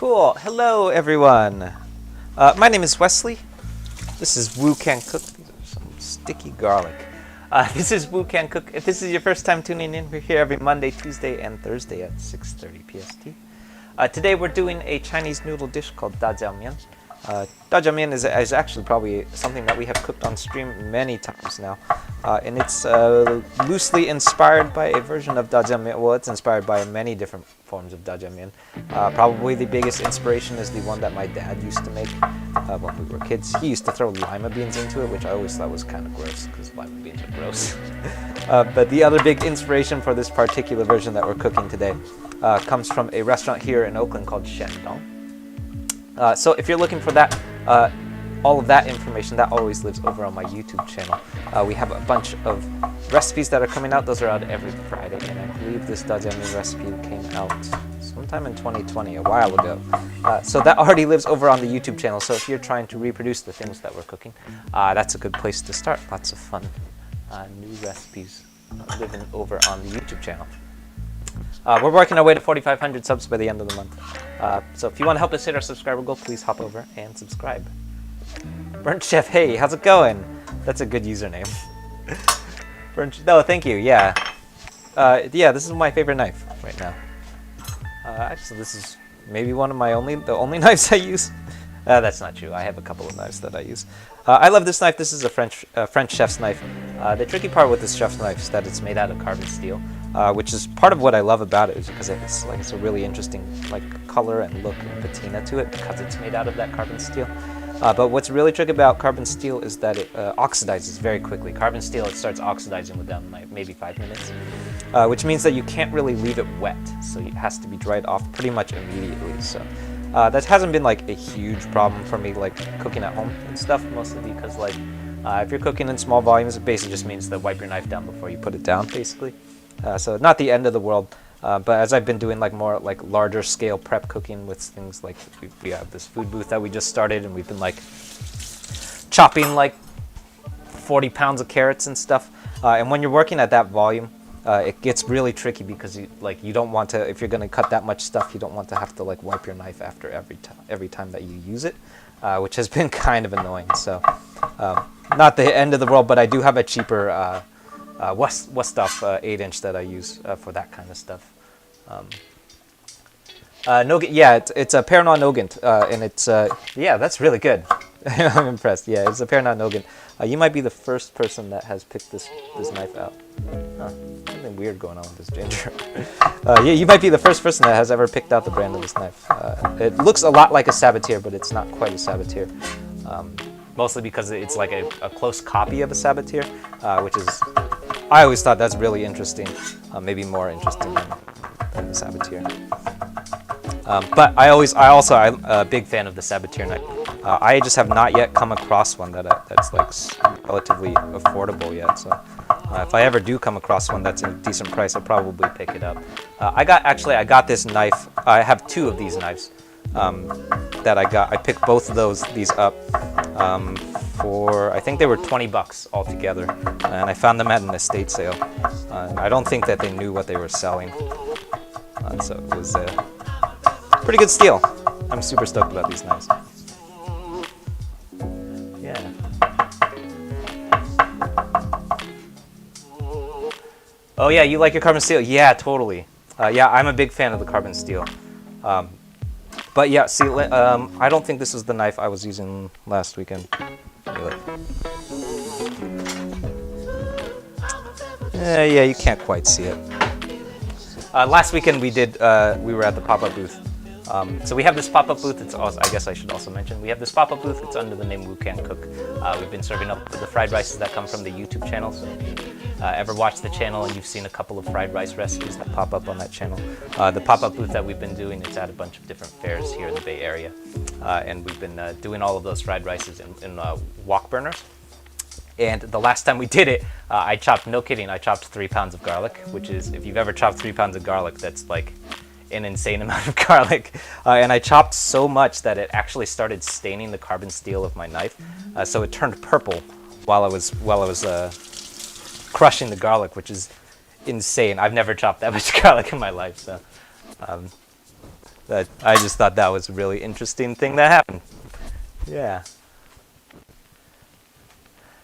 Cool. Hello, everyone. My name is Wesley. This is Woo Can Cook. These are some sticky garlic. This is Woo Can Cook. If this is your first time tuning in, we're here every Monday, Tuesday, and Thursday at 6:30 PST. Today we're doing a Chinese noodle dish called Zha Jiang Mian. Zha Jiang Mian is actually probably something that we have cooked on stream many times now. And it's loosely inspired by a version of Zha Jiang Mian. Well, it's inspired by many different forms of Zha Jiang Mian. Probably the biggest inspiration is the one that my dad used to make when we were kids. He used to throw lima beans into it, which I always thought was kind of gross because lima beans are gross. But the other big inspiration for this particular version that we're cooking today comes from a restaurant here in Oakland called Shandong. So if you're looking for that, all of that information, that always lives over on my YouTube channel. We have a bunch of recipes that are coming out. Those are out every Friday, and I believe this Zha Jiang Mian recipe came out sometime in 2020, a while ago. So that already lives over on the YouTube channel. So if you're trying to reproduce the things that we're cooking, that's a good place to start. Lots of fun new recipes living over on the YouTube channel. We're working our way to 4,500 subs by the end of the month. So if you want to help us hit our subscriber goal, please hop over and subscribe. Burnt Chef, hey, how's it going? That's a good username. No, thank you. Yeah, yeah. This is my favorite knife right now. Actually, this is maybe one of the only knives I use. That's not true. I have a couple of knives that I use. I love this knife. This is a French chef's knife. The tricky part with this chef's knife is that it's made out of carbon steel, which is part of what I love about it, is because it's a really interesting color and look and patina to it because it's made out of that carbon steel. But what's really tricky about carbon steel is that it oxidizes very quickly. Carbon steel, it starts oxidizing within maybe 5 minutes, which means that you can't really leave it wet. So it has to be dried off pretty much immediately. So that hasn't been a huge problem for me cooking at home and stuff, mostly because if you're cooking in small volumes, it basically just means to wipe your knife down before you put it down, basically. So not the end of the world. But as I've been doing more larger scale prep cooking with things we have this food booth that we just started, and we've been chopping 40 pounds of carrots and stuff. And when you're working at that volume, it gets really tricky because you don't want to, if you're going to cut that much stuff, you don't want to have to wipe your knife after every time that you use it, which has been kind of annoying. So not the end of the world, but I do have a cheaper Westhoff 8-inch that I use for that kind of stuff. Nogent, yeah, it's a Perignon Nogent, and it's yeah, that's really good. I'm impressed. Yeah, it's a Perignon Nogent. You might be the first person that has picked this knife out. Something weird going on with this ginger. Yeah, you might be the first person that has ever picked out the brand of this knife. It looks a lot like a Sabatier, but it's not quite a Sabatier. Mostly because it's a close copy of a Sabatier, which is, I always thought that's really interesting, maybe more interesting than the Sabatier. But I'm a big fan of the Sabatier knife. I just have not yet come across one that's relatively affordable yet. So if I ever do come across one that's a decent price, I'll probably pick it up. I got this knife. I have two of these knives that I got. I picked both of these up for, I think they were $20 altogether, and I found them at an estate sale. I don't think that they knew what they were selling, so it was a pretty good steal. I'm super stoked about these knives. Yeah. Oh yeah, you like your carbon steel? Yeah, totally. Yeah, I'm a big fan of the carbon steel. But yeah, see, I don't think this was the knife I was using last weekend. Yeah, you can't quite see it. Last weekend we were at the pop-up booth. So we have this pop-up booth. It's also, I guess I should also mention, we have this pop-up booth. It's under the name Woo Can Cook. We've been serving up the fried rices that come from the YouTube channel. So if you ever watched the channel and you've seen a couple of fried rice recipes that pop up on that channel, the pop-up booth that we've been doing, it's at a bunch of different fairs here in the Bay Area. And we've been doing all of those fried rices in wok burners. And the last time we did it, I chopped, no kidding, I chopped 3 pounds of garlic, which is, if you've ever chopped 3 pounds of garlic, that's an insane amount of garlic. And I chopped so much that it actually started staining the carbon steel of my knife. So it turned purple while I was crushing the garlic, which is insane. I've never chopped that much garlic in my life. So I just thought that was a really interesting thing that happened. Yeah.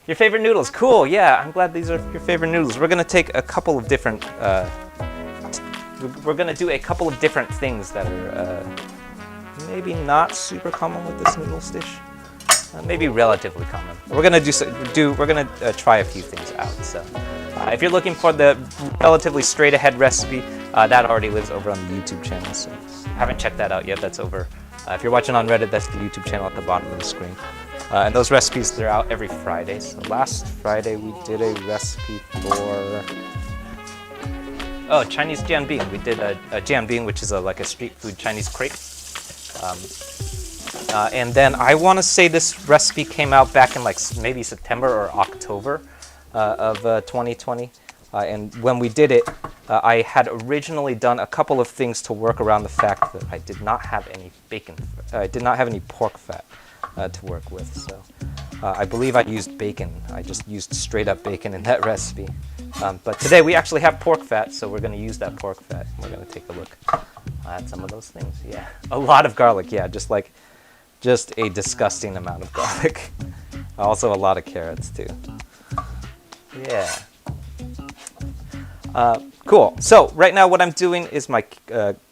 Your favorite noodles? Cool. Yeah, I'm glad these are your favorite noodles. We're gonna take a couple of different. We're gonna do a couple of different things that are maybe not super common with this noodles dish. Maybe relatively common. We're gonna try a few things out. So, if you're looking for the relatively straight ahead recipe, that already lives over on the YouTube channel. So, if you haven't checked that out yet, that's over. If you're watching on Reddit, that's the YouTube channel at the bottom of the screen. And those recipes, they're out every Friday. So last Friday we did a recipe for Chinese jianbing. We did a jianbing, which is like a street food Chinese crepe. And then I want to say this recipe came out back in like maybe September or October of 2020. And when we did it, I had originally done a couple of things to work around the fact that I did not have any bacon. I did not have any pork fat to work with. So I believe I used bacon. I just used straight up bacon in that recipe. But today we actually have pork fat, so we're going to use that pork fat. We're going to take a look at some of those things. Yeah, a lot of garlic. Yeah, just a disgusting amount of garlic. Also a lot of carrots too. Yeah. Cool. So right now what I'm doing is my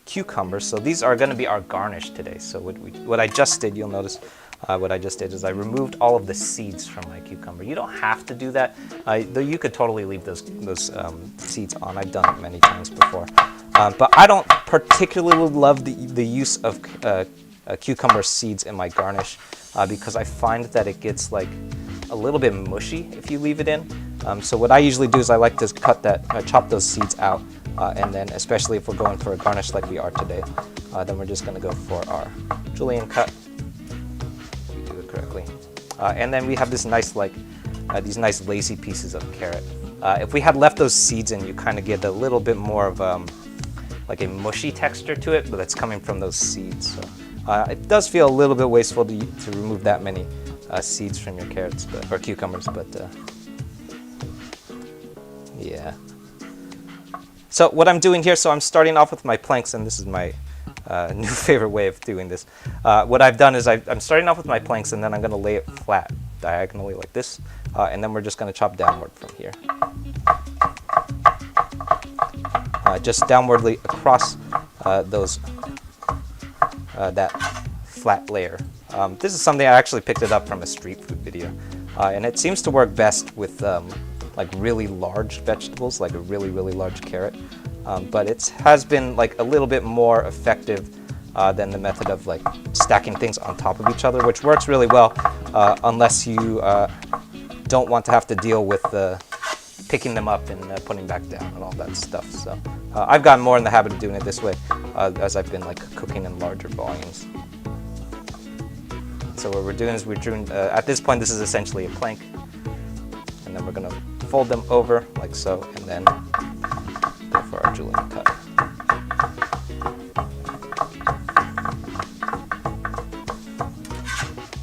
cucumbers. So these are going to be our garnish today. So what I just did, you'll notice what I just did is I removed all of the seeds from my cucumber. You don't have to do that. Though you could totally leave those seeds on. I've done it many times before. But I don't particularly love the use of cucumber seeds in my garnish because I find that it gets like a little bit mushy if you leave it in. So what I usually do is I like to chop those seeds out, and then especially if we're going for a garnish like we are today, then we're just going to go for our julienne cut. We do it correctly, and then we have this nice these nice lacy pieces of carrot. If we had left those seeds in, you kind of get a little bit more of like a mushy texture to it, but that's coming from those seeds. So it does feel a little bit wasteful to remove that many seeds from your carrots or cucumbers, but yeah. So what I'm doing here, so I'm starting off with my planks, and this is my new favorite way of doing this. What I've done is I'm starting off with my planks, and then I'm going to lay it flat, diagonally like this, and then we're just going to chop downward from here. Just downwardly across that flat layer. This is something I actually picked it up from a street food video, and it seems to work best with like really large vegetables, like a really large carrot. But it has been like a little bit more effective than the method of like stacking things on top of each other, which works really well unless you don't want to have to deal with picking them up and putting back down and all that stuff. So I've gotten more in the habit of doing it this way as I've been like cooking in larger volumes. So what we're doing is at this point this is essentially a plank, and then we're going to fold them over like so, and then go for our julienne cut.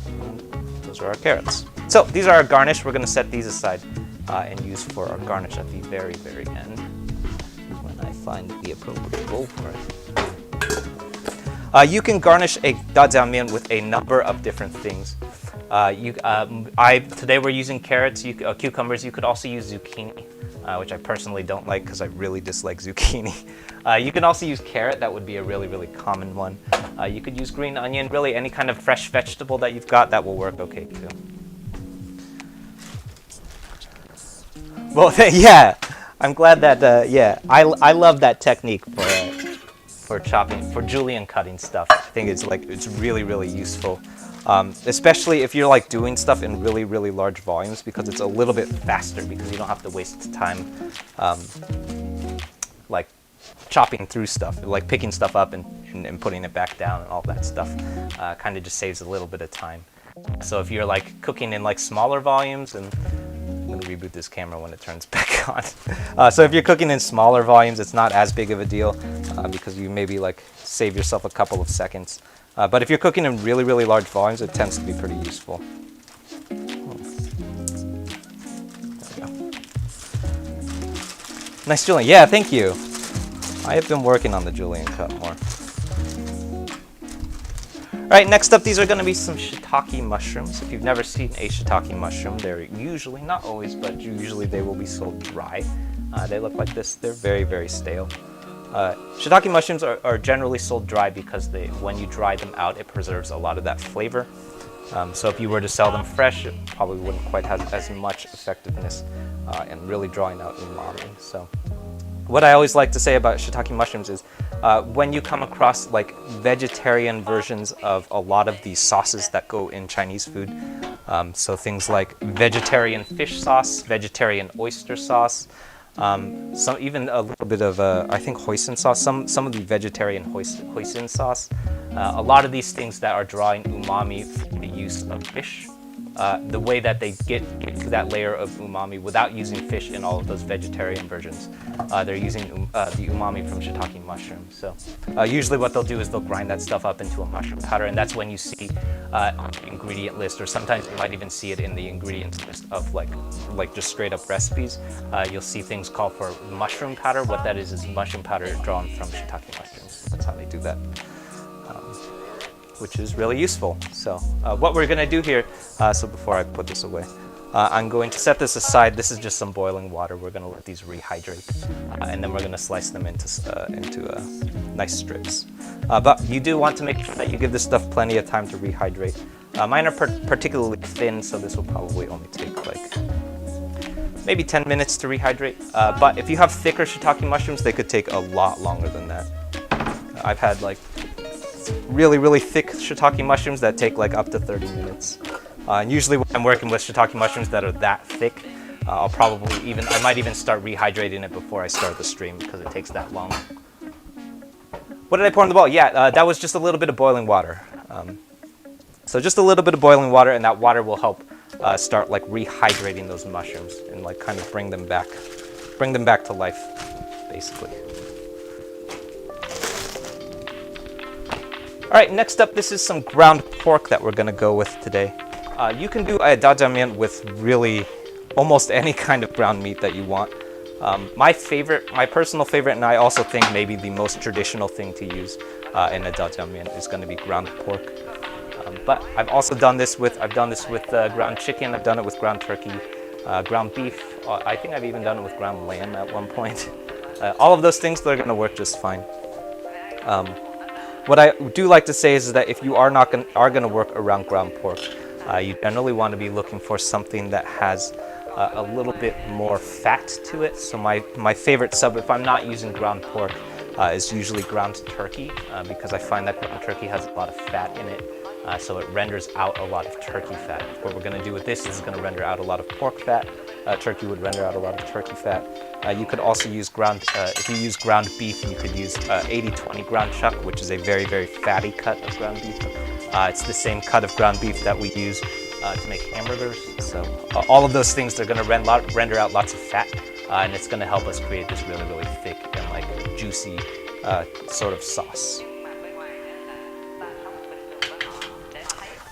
And those are our carrots. So these are our garnish. We're going to set these aside and use for our garnish at the very end when I find the appropriate bowl for it. You can garnish a Zha Jiang Mian with a number of different things. Today we're using carrots, cucumbers. You could also use zucchini, which I personally don't like because I really dislike zucchini. You can also use carrot. That would be a really common one. You could use green onion. Really, any kind of fresh vegetable that you've got, that will work okay too. Well, yeah, I'm glad that. Yeah, I love that technique for chopping, for julienne cutting stuff. I think it's really useful. Especially if you're like doing stuff in really large volumes, because it's a little bit faster because you don't have to waste time like chopping through stuff, like picking stuff up and putting it back down and all that stuff. Kind of just saves a little bit of time. So if you're like cooking in like smaller volumes, and I'm going to reboot this camera when it turns back on. So if you're cooking in smaller volumes, it's not as big of a deal because you maybe like save yourself a couple of seconds. But if you're cooking in really large volumes, it tends to be pretty useful. There we go. Nice julienne. Yeah, thank you. I have been working on the julienne cut more. All right, next up, these are going to be some shiitake mushrooms. If you've never seen a shiitake mushroom, they're usually, not always, but usually they will be sold dry. They look like this. They're very, very stale. Shiitake mushrooms are generally sold dry because when you dry them out, it preserves a lot of that flavor. So if you were to sell them fresh, it probably wouldn't quite have as much effectiveness in really drawing out umami. So what I always like to say about shiitake mushrooms is when you come across like vegetarian versions of a lot of these sauces that go in Chinese food, so things like vegetarian fish sauce, vegetarian oyster sauce, even a little bit of I think hoisin sauce, some of the vegetarian hoisin sauce, a lot of these things that are drawing umami from the use of fish. The way that they get to that layer of umami without using fish in all of those vegetarian versions, they're using the umami from shiitake mushrooms. So usually what they'll do is they'll grind that stuff up into a mushroom powder, and that's when you see on the ingredient list, or sometimes you might even see it in the ingredients list of like just straight up recipes. You'll see things called for mushroom powder. What that is mushroom powder drawn from shiitake mushrooms. That's how they do that. Which is really useful. So what we're going to do here, so before I put this away, I'm going to set this aside. This is just some boiling water. We're going to let these rehydrate, and then we're going to slice them into nice strips. But you do want to make sure that you give this stuff plenty of time to rehydrate. Mine are particularly thin, so this will probably only take like maybe 10 minutes to rehydrate. But if you have thicker shiitake mushrooms, they could take a lot longer than that. I've had like really, really thick shiitake mushrooms that take like up to 30 minutes. And usually when I'm working with shiitake mushrooms that are that thick, I might even start rehydrating it before I start the stream because it takes that long. What did I pour in the bowl? Yeah, that was just a little bit of boiling water. So just a little bit of boiling water, and that water will help start like rehydrating those mushrooms and like kind of bring them back to life, basically. All right, next up, this is some ground pork that we're going to go with today. You can do a Zha Jiang Mian with really almost any kind of ground meat that you want. My personal favorite, and I also think maybe the most traditional thing to use in a Zha Jiang Mian is going to be ground pork. But I've also done this with ground chicken. I've done it with ground turkey, ground beef. I think I've even done it with ground lamb at one point. All of those things, they're going to work just fine. What I do like to say is that if you are going to work around ground pork, you generally want to be looking for something that has a little bit more fat to it. So my favorite sub, if I'm not using ground pork, is usually ground turkey, because I find that ground turkey has a lot of fat in it. So it renders out a lot of turkey fat. What we're going to do with this is going to render out a lot of pork fat. Turkey would render out a lot of turkey fat. You could also use if you use ground beef, you could use 80-20 ground chuck, which is a very, very fatty cut of ground beef. It's the same cut of ground beef that we use to make hamburgers. So all of those things, they're going to render out lots of fat, and it's going to help us create this really, really thick and like juicy sort of sauce.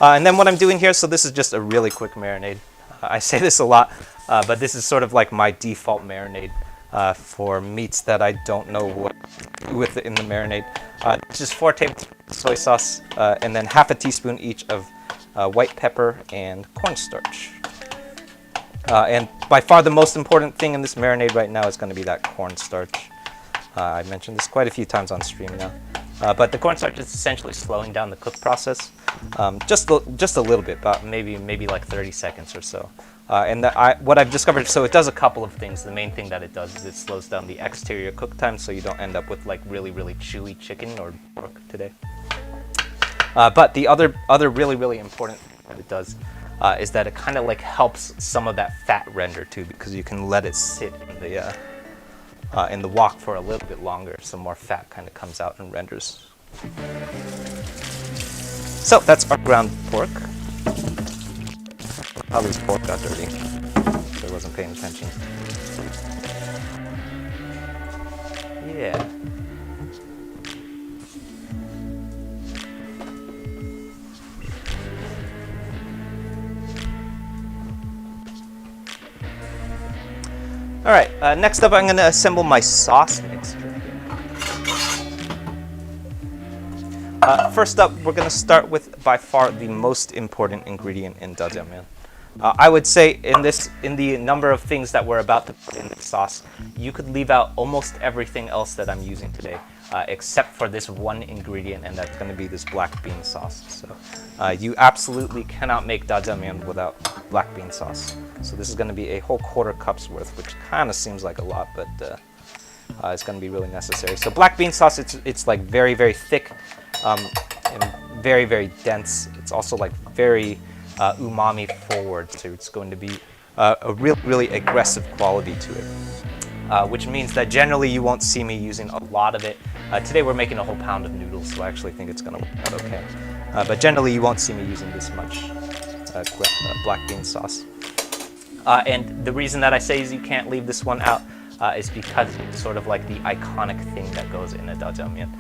And then what I'm doing here, so this is just a really quick marinade. I say this a lot, but this is sort of like my default marinade for meats that I don't know what to do with in the marinade. It's just 4 tablespoons of soy sauce, and then half a teaspoon each of white pepper and cornstarch. And by far the most important thing in this marinade right now is going to be that cornstarch. I mentioned this quite a few times on stream now. But the cornstarch is essentially slowing down the cook process, just a little bit, about maybe like 30 seconds or so. And what I've discovered, so it does a couple of things. The main thing that it does is it slows down the exterior cook time, so you don't end up with like really, really chewy chicken or pork today. But the other really, really important thing that it does is that it kind of like helps some of that fat render too, because you can let it sit in the wok for a little bit longer, so more fat kind of comes out and renders. So that's our ground pork. Probably this pork got dirty, so I wasn't paying attention. Yeah. All right, next up I'm going to assemble my sauce mixture. First up, we're going to start with by far the most important ingredient in Zha Jiang Mian. I would say in the number of things that we're about to put in the sauce, you could leave out almost everything else that I'm using today, except for this one ingredient, and that's going to be this black bean sauce. So you absolutely cannot make Zha Jiang Mian without black bean sauce. So this is going to be a whole quarter cup's worth, which kind of seems like a lot, but it's going to be really necessary. So black bean sauce, it's like very, very thick and very, very dense. It's also like very umami forward, so it's going to be a really aggressive quality to it, which means that generally you won't see me using a lot of it. Today we're making a whole pound of noodles, so I actually think it's going to work out okay. But generally you won't see me using this much black bean sauce. And the reason that I say is you can't leave this one out is because it's sort of like the iconic thing that goes in a Zha Jiang Mian.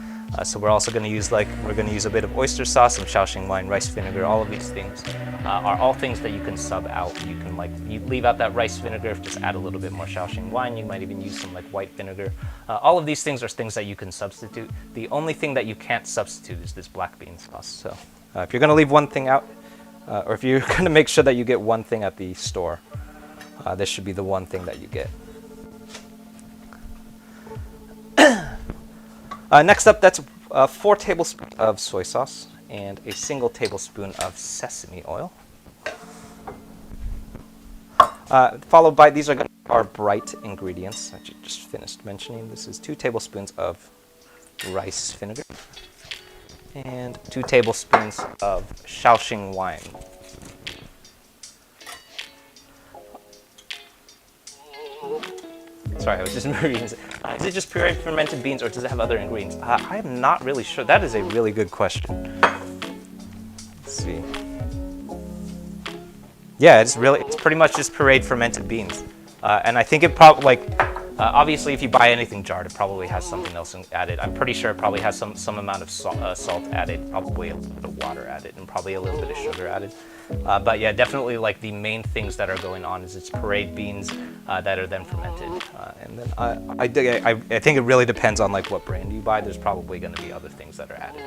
So we're also going to use a bit of oyster sauce, some Shaoxing wine, rice vinegar. All of these things are all things that you can sub out. You can you leave out that rice vinegar, just add a little bit more Shaoxing wine. You might even use some white vinegar. All of these things are things that you can substitute. The only thing that you can't substitute is this black bean sauce. So if you're going to leave one thing out, or if you're going to make sure that you get one thing at the store, this should be the one thing that you get. Next up, that's 4 tablespoons of soy sauce and a single tablespoon of sesame oil. Followed by, these are our bright ingredients that you just finished mentioning. This is 2 tablespoons of rice vinegar and 2 tablespoons of Shaoxing wine. Sorry, I was just reading. Is it just pureed fermented beans, or does it have other ingredients? I am not really sure. That is a really good question. Let's see. Yeah, it's pretty much just pureed fermented beans, and I think it probably obviously if you buy anything jarred, it probably has something else added. I'm pretty sure it probably has some amount of salt added, probably a little bit of water added, and probably a little bit of sugar added. But yeah, definitely the main things that are going on is it's pureed beans that are then fermented, and then I think it really depends on what brand you buy. There's probably going to be other things that are added.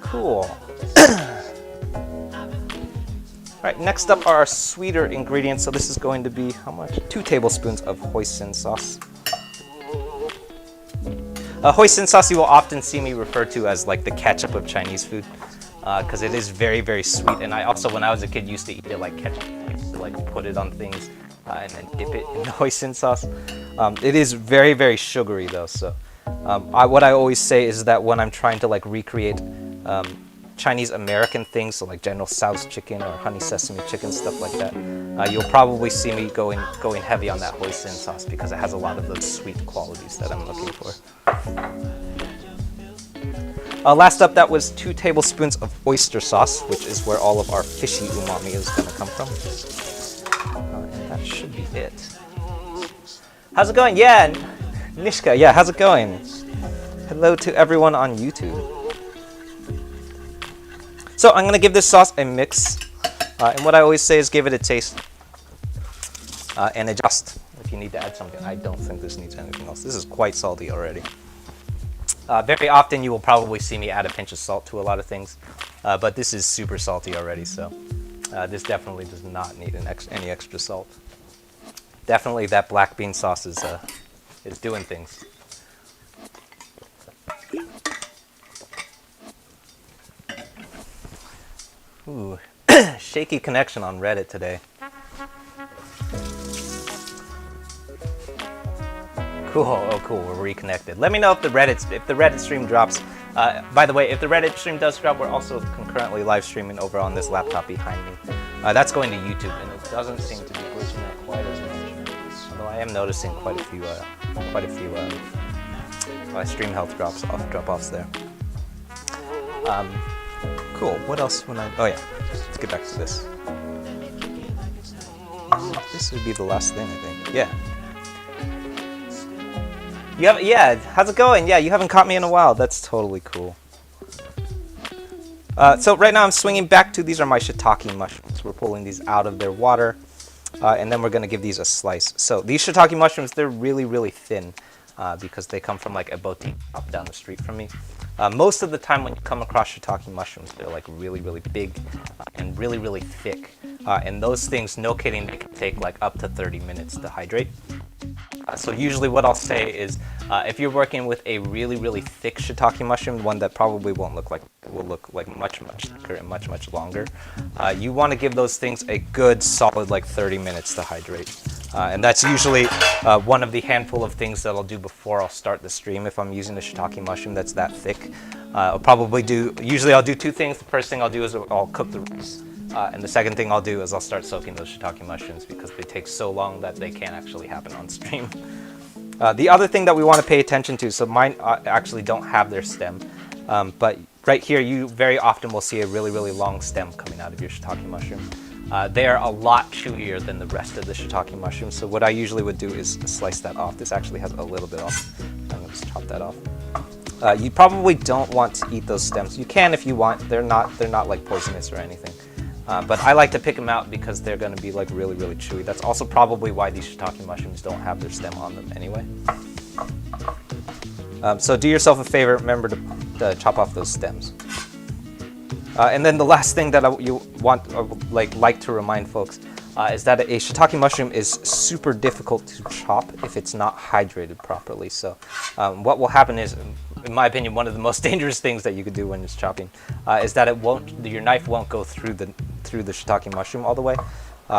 Cool. All right, next up are our sweeter ingredients. So this is going to be how much? 2 tablespoons of hoisin sauce. Hoisin sauce you will often see me refer to as the ketchup of Chinese food, because it is very, very sweet. And I also, when I was a kid, used to eat it like ketchup. I used to put it on things and then dip it in the hoisin sauce. It is very, very sugary though. So what I always say is that when I'm trying to recreate Chinese American things, so General Tso's chicken or honey sesame chicken, stuff like that, you'll probably see me going heavy on that hoisin sauce because it has a lot of those sweet qualities that I'm looking for. Last up, that was 2 tablespoons of oyster sauce, which is where all of our fishy umami is going to come from. And that should be it. How's it going? Yeah, Nishka, yeah, how's it going? Hello to everyone on YouTube. So I'm going to give this sauce a mix, and what I always say is give it a taste and adjust if you need to add something. I don't think this needs anything else. This is quite salty already. Very often you will probably see me add a pinch of salt to a lot of things, but this is super salty already, so this definitely does not need any extra salt. Definitely that black bean sauce is doing things. Ooh, shaky connection on Reddit today. Cool. Oh, cool. We're reconnected. Let me know if the Reddit stream drops. By the way, if the Reddit stream does drop, we're also concurrently live streaming over on this laptop behind me. That's going to YouTube, and it doesn't seem to be glitching out quite as much. Although I am noticing quite a few stream health drop-offs there. Cool. What else? Oh yeah. Let's get back to this. This would be the last thing, I think. Yeah. Yeah. How's it going? Yeah, you haven't caught me in a while. That's totally cool. So right now I'm swinging back to, these are my shiitake mushrooms. We're pulling these out of their water, and then we're going to give these a slice. So these shiitake mushrooms, they're really, really thin. because they come from like a boutique shop down the street from me. Most of the time when you come across shiitake mushrooms, they're like really, really big and really, really thick. And those things, no kidding, they can take like up to 30 minutes to hydrate. So usually what I'll say is if you're working with a really, really thick shiitake mushroom, one that probably won't look like, will look like much, much thicker and much, much longer, you want to give those things a good solid like 30 minutes to hydrate. And that's usually one of the handful of things that I'll do before I'll start the stream if I'm using a shiitake mushroom that's that thick. Usually I'll do two things. The first thing I'll do is I'll cook the rice. And the second thing I'll do is I'll start soaking those shiitake mushrooms because they take so long that they can't actually happen on stream. The other thing that we want to pay attention to, so mine actually don't have their stem, but right here you very often will see a really, really long stem coming out of your shiitake mushroom. They are a lot chewier than the rest of the shiitake mushrooms, so what I usually would do is slice that off. This actually has a little bit off. I'm going to just chop that off. You probably don't want to eat those stems. You can if you want. They're not like poisonous or anything. But I like to pick them out because they're going to be like really, really chewy. That's also probably why these shiitake mushrooms don't have their stem on them anyway. So do yourself a favor, remember to chop off those stems. And then the last thing that like to remind folks is that a shiitake mushroom is super difficult to chop if it's not hydrated properly. So what will happen is, in my opinion, one of the most dangerous things that you could do when it's chopping is that your knife won't go through the shiitake mushroom all the way,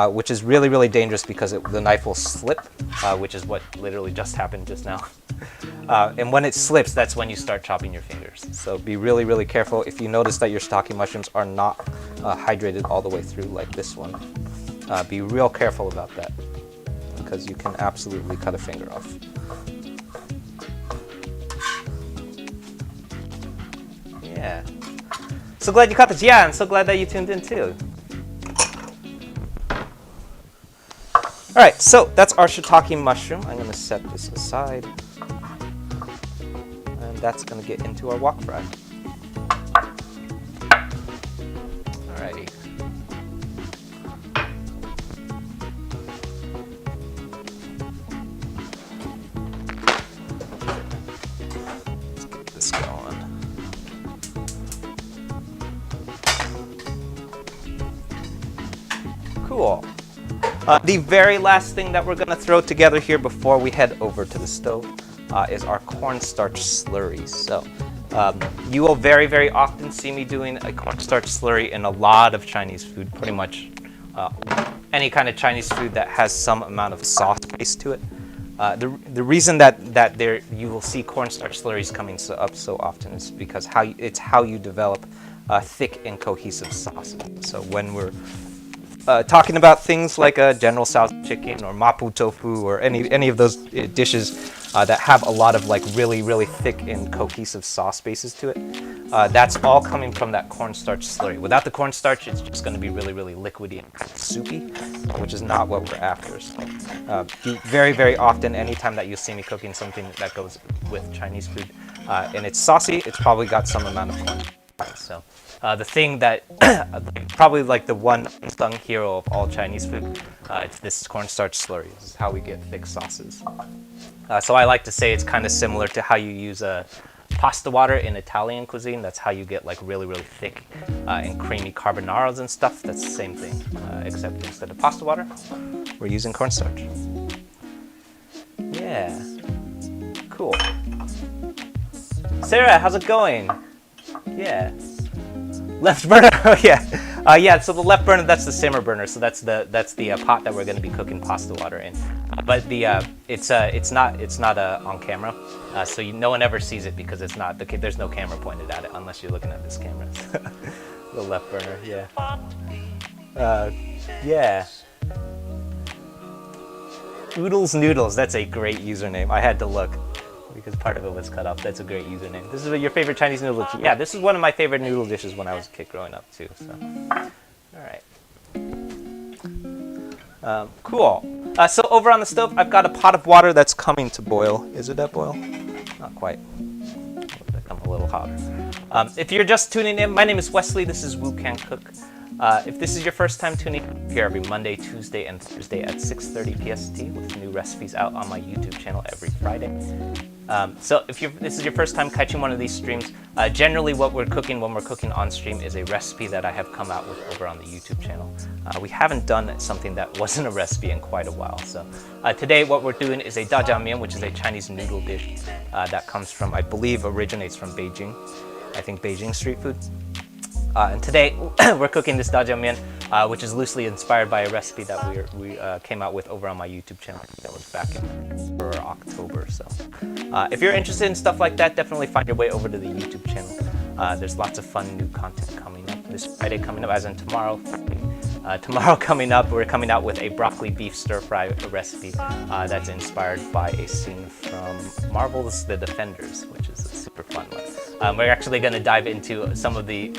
which is really, really dangerous because the knife will slip, which is what literally just happened just now. And when it slips, that's when you start chopping your fingers. So be really, really careful. If you notice that your shiitake mushrooms are not hydrated all the way through like this one, be real careful about that because you can absolutely cut a finger off. Yeah. So glad you caught the Jia, and so glad that you tuned in too. All right, so that's our shiitake mushroom. I'm going to set this aside. And that's going to get into our wok fry. Alrighty. Let's get this going. Cool. The very last thing that we're going to throw together here before we head over to the stove is our cornstarch slurry. So you will very, very often see me doing a cornstarch slurry in a lot of Chinese food, pretty much any kind of Chinese food that has some amount of sauce base to it. The reason that you will see cornstarch slurries coming up so often is because it's how you develop thick and cohesive sauces. So when we're talking about things like a General Tso's chicken or mapo tofu or any of those dishes that have a lot of like really, really thick and cohesive sauce bases to it, that's all coming from that cornstarch slurry. Without the cornstarch, it's just going to be really, really liquidy and kind of soupy, which is not what we're after. So very, very often, anytime that you see me cooking something that goes with Chinese food and it's saucy, it's probably got some amount of cornstarch. So the thing that probably like the one unsung hero of all Chinese food, it's this cornstarch slurry. This is how we get thick sauces. So I like to say it's kind of similar to how you use pasta water in Italian cuisine. That's how you get like really, really thick and creamy carbonaras and stuff. That's the same thing, except instead of pasta water, we're using cornstarch. Yeah, cool. Sarah, how's it going? Yeah. Left burner, oh yeah. Yeah, so the left burner, that's the simmer burner. So that's the pot that we're going to be cooking pasta water in. But it's not on camera. So no one ever sees it because it's not, there's no camera pointed at it unless you're looking at this camera. The left burner, yeah. Yeah. Noodles, that's a great username. I had to look because part of it was cut off. That's a great username. This is your favorite Chinese noodle dish. Yeah, this is one of my favorite noodle dishes when I was a kid growing up too. So, all right. Cool. So over on the stove, I've got a pot of water that's coming to boil. Is it at boil? Not quite. It'll become a little hotter. If you're just tuning in, my name is Wesley. This is Woo Can Cook. If this is your first time tuning in, here every Monday, Tuesday, and Thursday at 6:30 PST with new recipes out on my YouTube channel every Friday. So if this is your first time catching one of these streams, generally what we're cooking when we're cooking on stream is a recipe that I have come out with over on the YouTube channel. We haven't done something that wasn't a recipe in quite a while. So today what we're doing is a Zha Jiang Mian, which is a Chinese noodle dish that comes from, I believe, originates from Beijing. I think Beijing street food. And today we're cooking this Zha Jiang Mian, which is loosely inspired by a recipe that we came out with over on my YouTube channel. That was back in October. So if you're interested in stuff like that, definitely find your way over to the YouTube channel. There's lots of fun new content coming up. This Friday coming up, as in tomorrow. Tomorrow coming up, we're coming out with a broccoli beef stir fry recipe that's inspired by a scene from Marvel's The Defenders, which is a super fun one. We're actually going to dive into some of the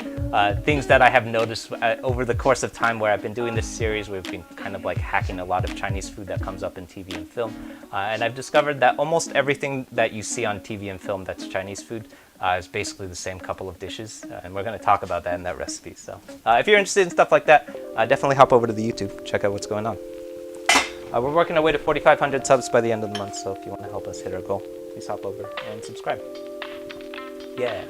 things that I have noticed over the course of time where I've been doing this series. We've been kind of like hacking a lot of Chinese food that comes up in TV and film. And I've discovered that almost everything that you see on TV and film that's Chinese food is basically the same couple of dishes. And we're going to talk about that in that recipe. So if you're interested in stuff like that, definitely hop over to the YouTube, check out what's going on. We're working our way to 4,500 subs by the end of the month. So if you want to help us hit our goal, please hop over and subscribe. Yeah.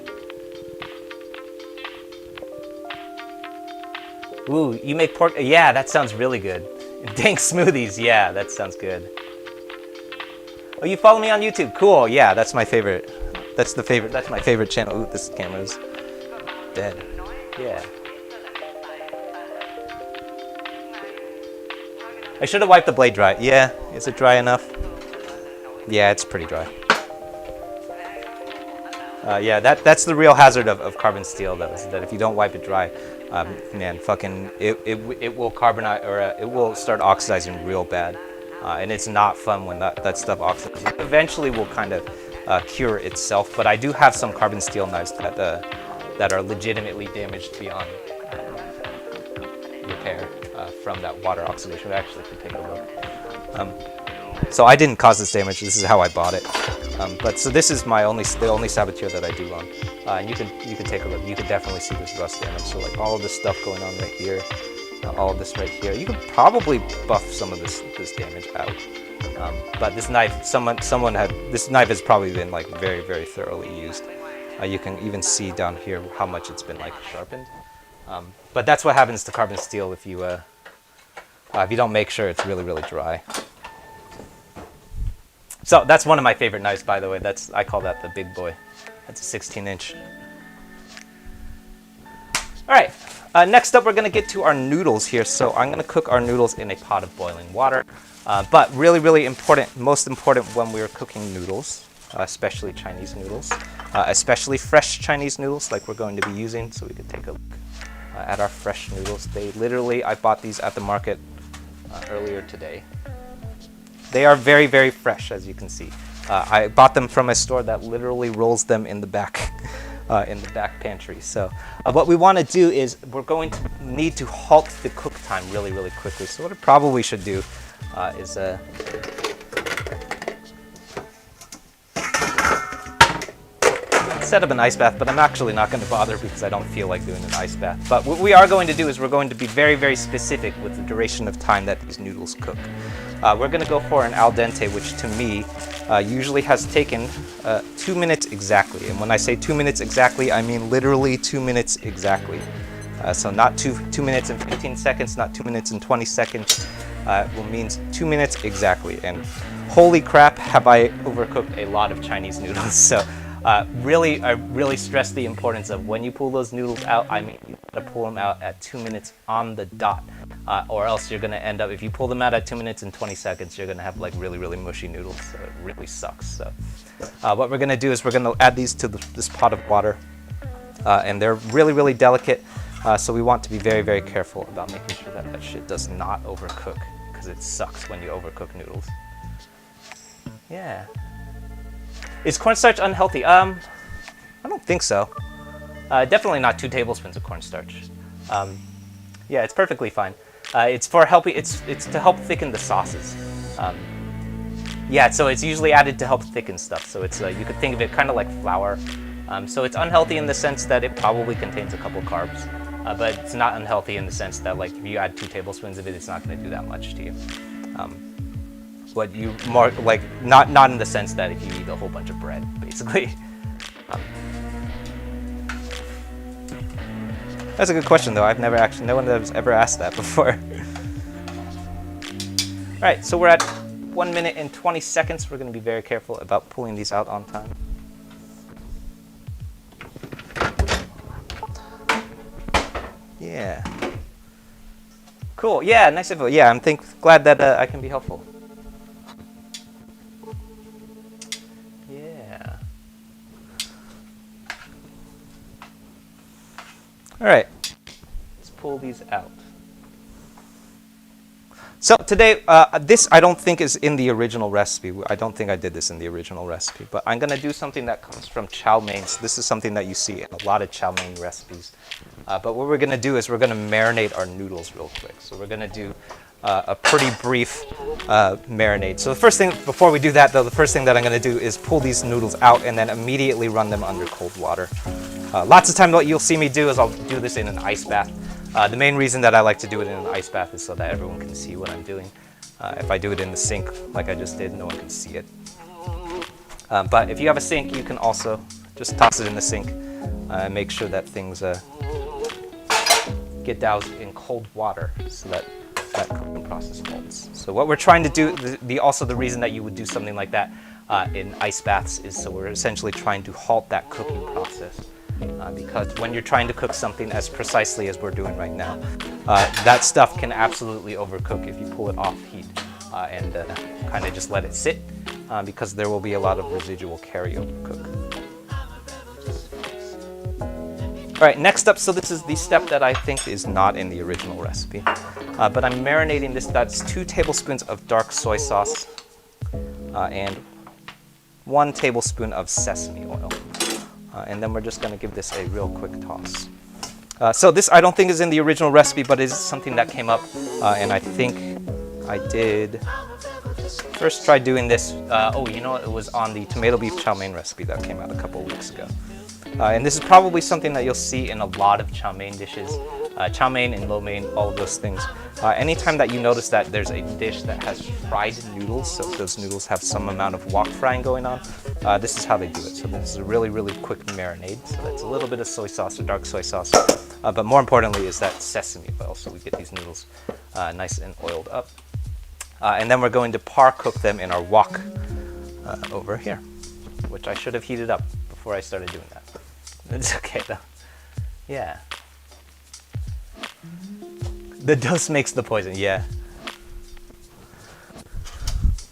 Ooh, you make pork? Yeah, that sounds really good. Dank smoothies. Yeah, that sounds good. Oh, you follow me on YouTube? Cool. Yeah, that's my favorite. That's my favorite channel. Ooh, this camera's dead. Yeah. I should have wiped the blade dry. Yeah, is it dry enough? Yeah, it's pretty dry. Yeah, that's the real hazard of carbon steel, though, is that if you don't wipe it dry, man, fucking, it will carbonize, or it will start oxidizing real bad. And it's not fun when that stuff oxidizes. It eventually will kind of cure itself, but I do have some carbon steel knives that are legitimately damaged beyond repair from that water oxidation. We actually can take a look. So I didn't cause this damage. This is how I bought it. But so this is the only saboteur that I do own. And you can take a look. You can definitely see this rust damage. So like all of this stuff going on right here, all of this right here. You could probably buff some of this damage out. But this knife, this knife has probably been like very, very thoroughly used. You can even see down here how much it's been like sharpened. But that's what happens to carbon steel if you don't make sure it's really, really dry. So that's one of my favorite knives, by the way. I call that the big boy. That's a 16-inch. All right. Next up, we're going to get to our noodles here. So I'm going to cook our noodles in a pot of boiling water. But really, really important, most important when we're cooking noodles, especially Chinese noodles, especially fresh Chinese noodles like we're going to be using. So we can take a look at our fresh noodles. I bought these at the market earlier today. They are very, very fresh, as you can see. I bought them from a store that literally rolls them in the back pantry. So what we want to do is we're going to need to halt the cook time really, really quickly. So what I probably should do is set up an ice bath, but I'm actually not going to bother because I don't feel like doing an ice bath. But what we are going to do is we're going to be very, very specific with the duration of time that these noodles cook. We're going to go for an al dente, which to me usually has taken 2 minutes exactly. And when I say 2 minutes exactly, I mean literally 2 minutes exactly. So not 2 minutes and 15 seconds, not 2 minutes and 20 seconds. It means 2 minutes exactly. And holy crap, have I overcooked a lot of Chinese noodles. So I really stress the importance of when you pull those noodles out, I mean, you gotta pull them out at 2 minutes on the dot, or else you're gonna end up, if you pull them out at 2 minutes and 20 seconds, you're gonna have like really, really mushy noodles, so it really sucks. So what we're gonna do is we're gonna add these to this pot of water, and they're really, really delicate, so we want to be very, very careful about making sure that shit does not overcook, because it sucks when you overcook noodles. Yeah. Is cornstarch unhealthy? I don't think so. Definitely not 2 tablespoons of cornstarch. Yeah, it's perfectly fine. It's to help thicken the sauces. Yeah, so it's usually added to help thicken stuff. So it's you could think of it kind of like flour. So it's unhealthy in the sense that it probably contains a couple carbs. but it's not unhealthy in the sense that like if you add 2 tablespoons of it, it's not going to do that much to you. What you more like not in the sense that if you eat a whole bunch of bread, basically. That's a good question though. No one has ever asked that before. All right, so we're at 1 minute and 20 seconds. We're going to be very careful about pulling these out on time. Yeah. Cool. Yeah, nice info. Yeah, I'm glad that I can be helpful. Yeah. All right. Let's pull these out. So today, this I don't think is in the original recipe. I don't think I did this in the original recipe, but I'm going to do something that comes from chow mein. So this is something that you see in a lot of chow mein recipes. But what we're going to do is we're going to marinate our noodles real quick. So we're going to do a pretty brief marinade. So the first thing, before we do that though, the first thing that I'm going to do is pull these noodles out and then immediately run them under cold water. Lots of time what you'll see me do is I'll do this in an ice bath. The main reason that I like to do it in an ice bath is so that everyone can see what I'm doing. If I do it in the sink like I just did, no one can see it. But if you have a sink, you can also just toss it in the sink and make sure that things get doused in cold water so that that cooking process halts. So what we're trying to do, the reason that you would do something like that in ice baths is so we're essentially trying to halt that cooking process. Because when you're trying to cook something as precisely as we're doing right now, that stuff can absolutely overcook if you pull it off heat and kind of just let it sit, because there will be a lot of residual carryover cook. All right, next up, so this is the step that I think is not in the original recipe, but I'm marinating this. That's 2 tablespoons of dark soy sauce and 1 tablespoon of sesame oil. And then we're just going to give this a real quick toss. So this I don't think is in the original recipe, but it is something that came up, and I think I did first try doing this. Oh, you know what? It was on the tomato beef chow mein recipe that came out a couple weeks ago. And this is probably something that you'll see in a lot of chow mein dishes. Chow mein and lo mein, all of those things. Anytime that you notice that there's a dish that has fried noodles, so those noodles have some amount of wok frying going on, this is how they do it. So this is a really, really quick marinade. So that's a little bit of soy sauce or dark soy sauce. But more importantly is that sesame oil, so we get these noodles nice and oiled up. And then we're going to par cook them in our wok over here, which I should have heated up before I started doing that. It's okay though. Yeah. The dose makes the poison, yeah.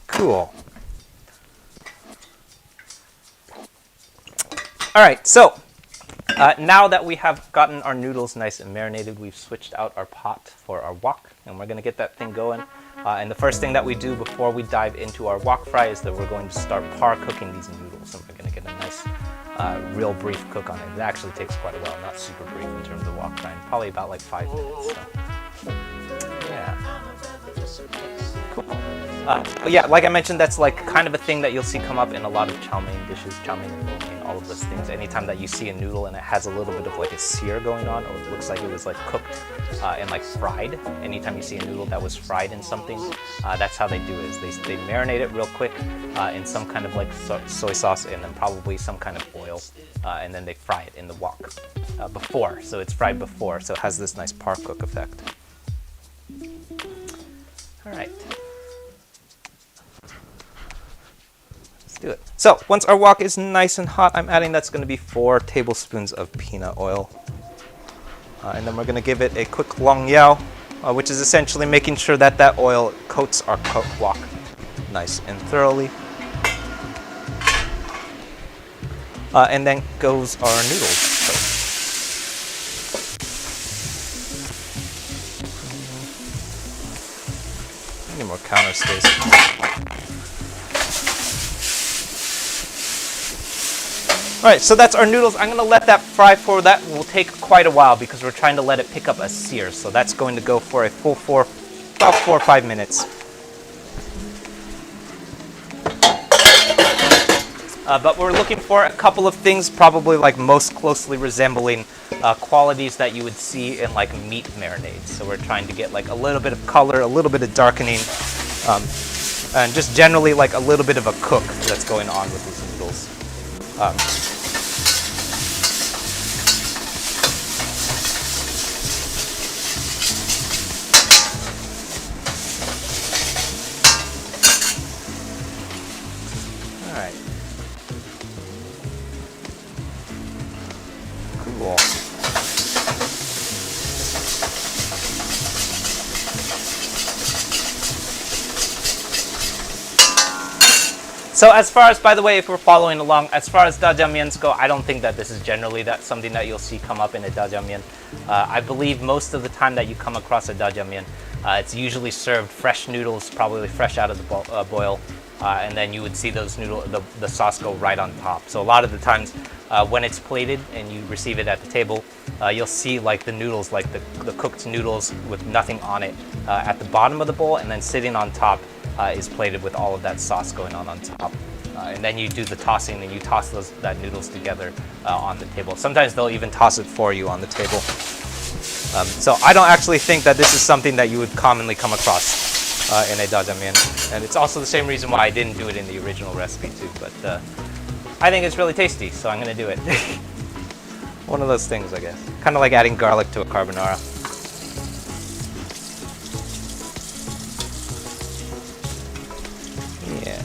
Cool. All right, so now that we have gotten our noodles nice and marinated, we've switched out our pot for our wok, and we're gonna get that thing going. And the first thing that we do before we dive into our wok fry is that we're going to start par cooking these noodles, and we're gonna get a nice real brief cook on it. It actually takes quite a while, not super brief in terms of wok frying, probably about like 5 minutes. So. Yeah. Cool. But yeah, like I mentioned, that's like kind of a thing that you'll see come up in a lot of chow mein dishes, chow mein and lo mein, all of those things. Anytime that you see a noodle and it has a little bit of like a sear going on, or it looks like it was like cooked and like fried. Anytime you see a noodle that was fried in something, that's how they do it. Is they marinate it real quick in some kind of like soy sauce and then probably some kind of oil, and then they fry it in the wok before. So it's fried before, so it has this nice par cook effect. All right. Let's do it. So once our wok is nice and hot, I'm adding that's going to be 4 tablespoons of peanut oil. And then we're going to give it a quick long yao, which is essentially making sure that that oil coats our wok nice and thoroughly. And then goes our noodles. Need more counter space. All right, so that's our noodles. I'm gonna let that fry for that will take quite a while because we're trying to let it pick up a sear. So that's going to go for a full about 4 or 5 minutes. but we're looking for a couple of things, probably like most closely resembling qualities that you would see in like meat marinades. So we're trying to get like a little bit of color, a little bit of darkening, and just generally like a little bit of a cook that's going on with these noodles. All right. Cool. So as far as, by the way, if we're following along, as far as Zha Jiang Mians go, I don't think that this is generally something that you'll see come up in a Zha Jiang Mian. I believe most of the time that you come across a Zha Jiang Mian, it's usually served fresh noodles, probably fresh out of the boil, and then you would see those the sauce go right on top. So a lot of the times when it's plated and you receive it at the table, you'll see like the noodles, like the cooked noodles with nothing on it at the bottom of the bowl, and then sitting on top is plated with all of that sauce going on top. And then you do the tossing and you toss that noodles together on the table. Sometimes they'll even toss it for you on the table. So I don't actually think that this is something that you would commonly come across in a Zha Jiang Mian. And it's also the same reason why I didn't do it in the original recipe too. But I think it's really tasty, so I'm going to do it. One of those things, I guess. Kind of like adding garlic to a carbonara. Yeah.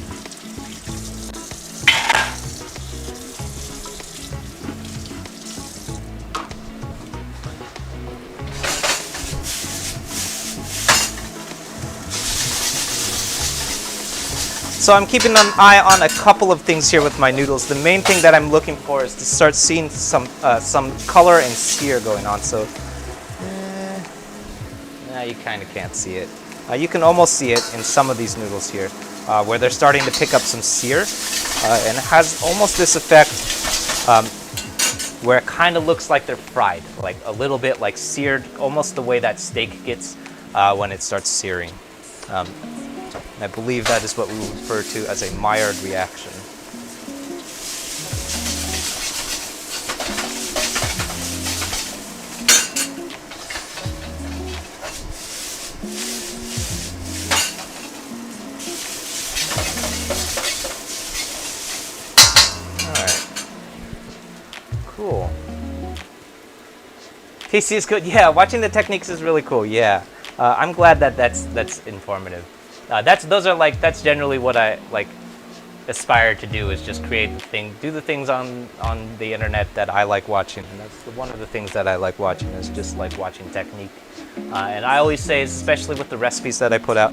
So I'm keeping an eye on a couple of things here with my noodles. The main thing that I'm looking for is to start seeing some color and sear going on. So, you kind of can't see it. You can almost see it in some of these noodles here, where they're starting to pick up some sear, and it has almost this effect where it kind of looks like they're fried, like a little bit like seared, almost the way that steak gets when it starts searing. I believe that is what we refer to as a Maillard reaction. Cool. Tasty is good. Yeah, watching the techniques is really cool. Yeah, I'm glad that that's informative. That's generally what I like aspire to do, is just create do the things on the internet that I like watching, and that's one of the things that I like watching, is just like watching technique. And I always say, especially with the recipes that I put out,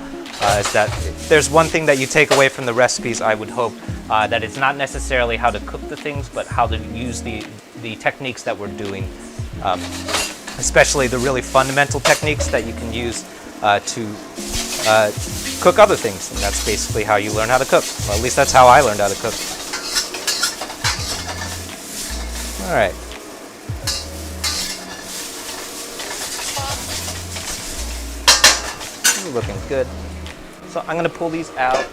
is that if there's one thing that you take away from the recipes, I would hope that it's not necessarily how to cook the things, but how to use the techniques that we're doing, especially the really fundamental techniques that you can use to cook other things. And that's basically how you learn how to cook. Well, at least that's how I learned how to cook. All right. This is looking good. So I'm going to pull these out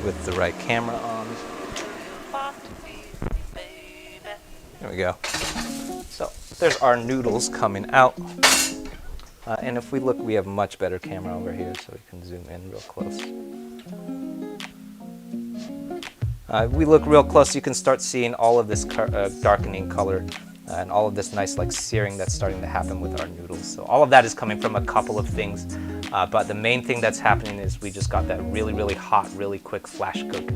with the right camera on. There we go. So there's our noodles coming out. And if we look, we have much better camera over here, so we can zoom in real close. If we look real close, you can start seeing all of this darkening color and all of this nice like searing that's starting to happen with our noodles. So all of that is coming from a couple of things, but the main thing that's happening is we just got that really, really hot, really quick flash cook.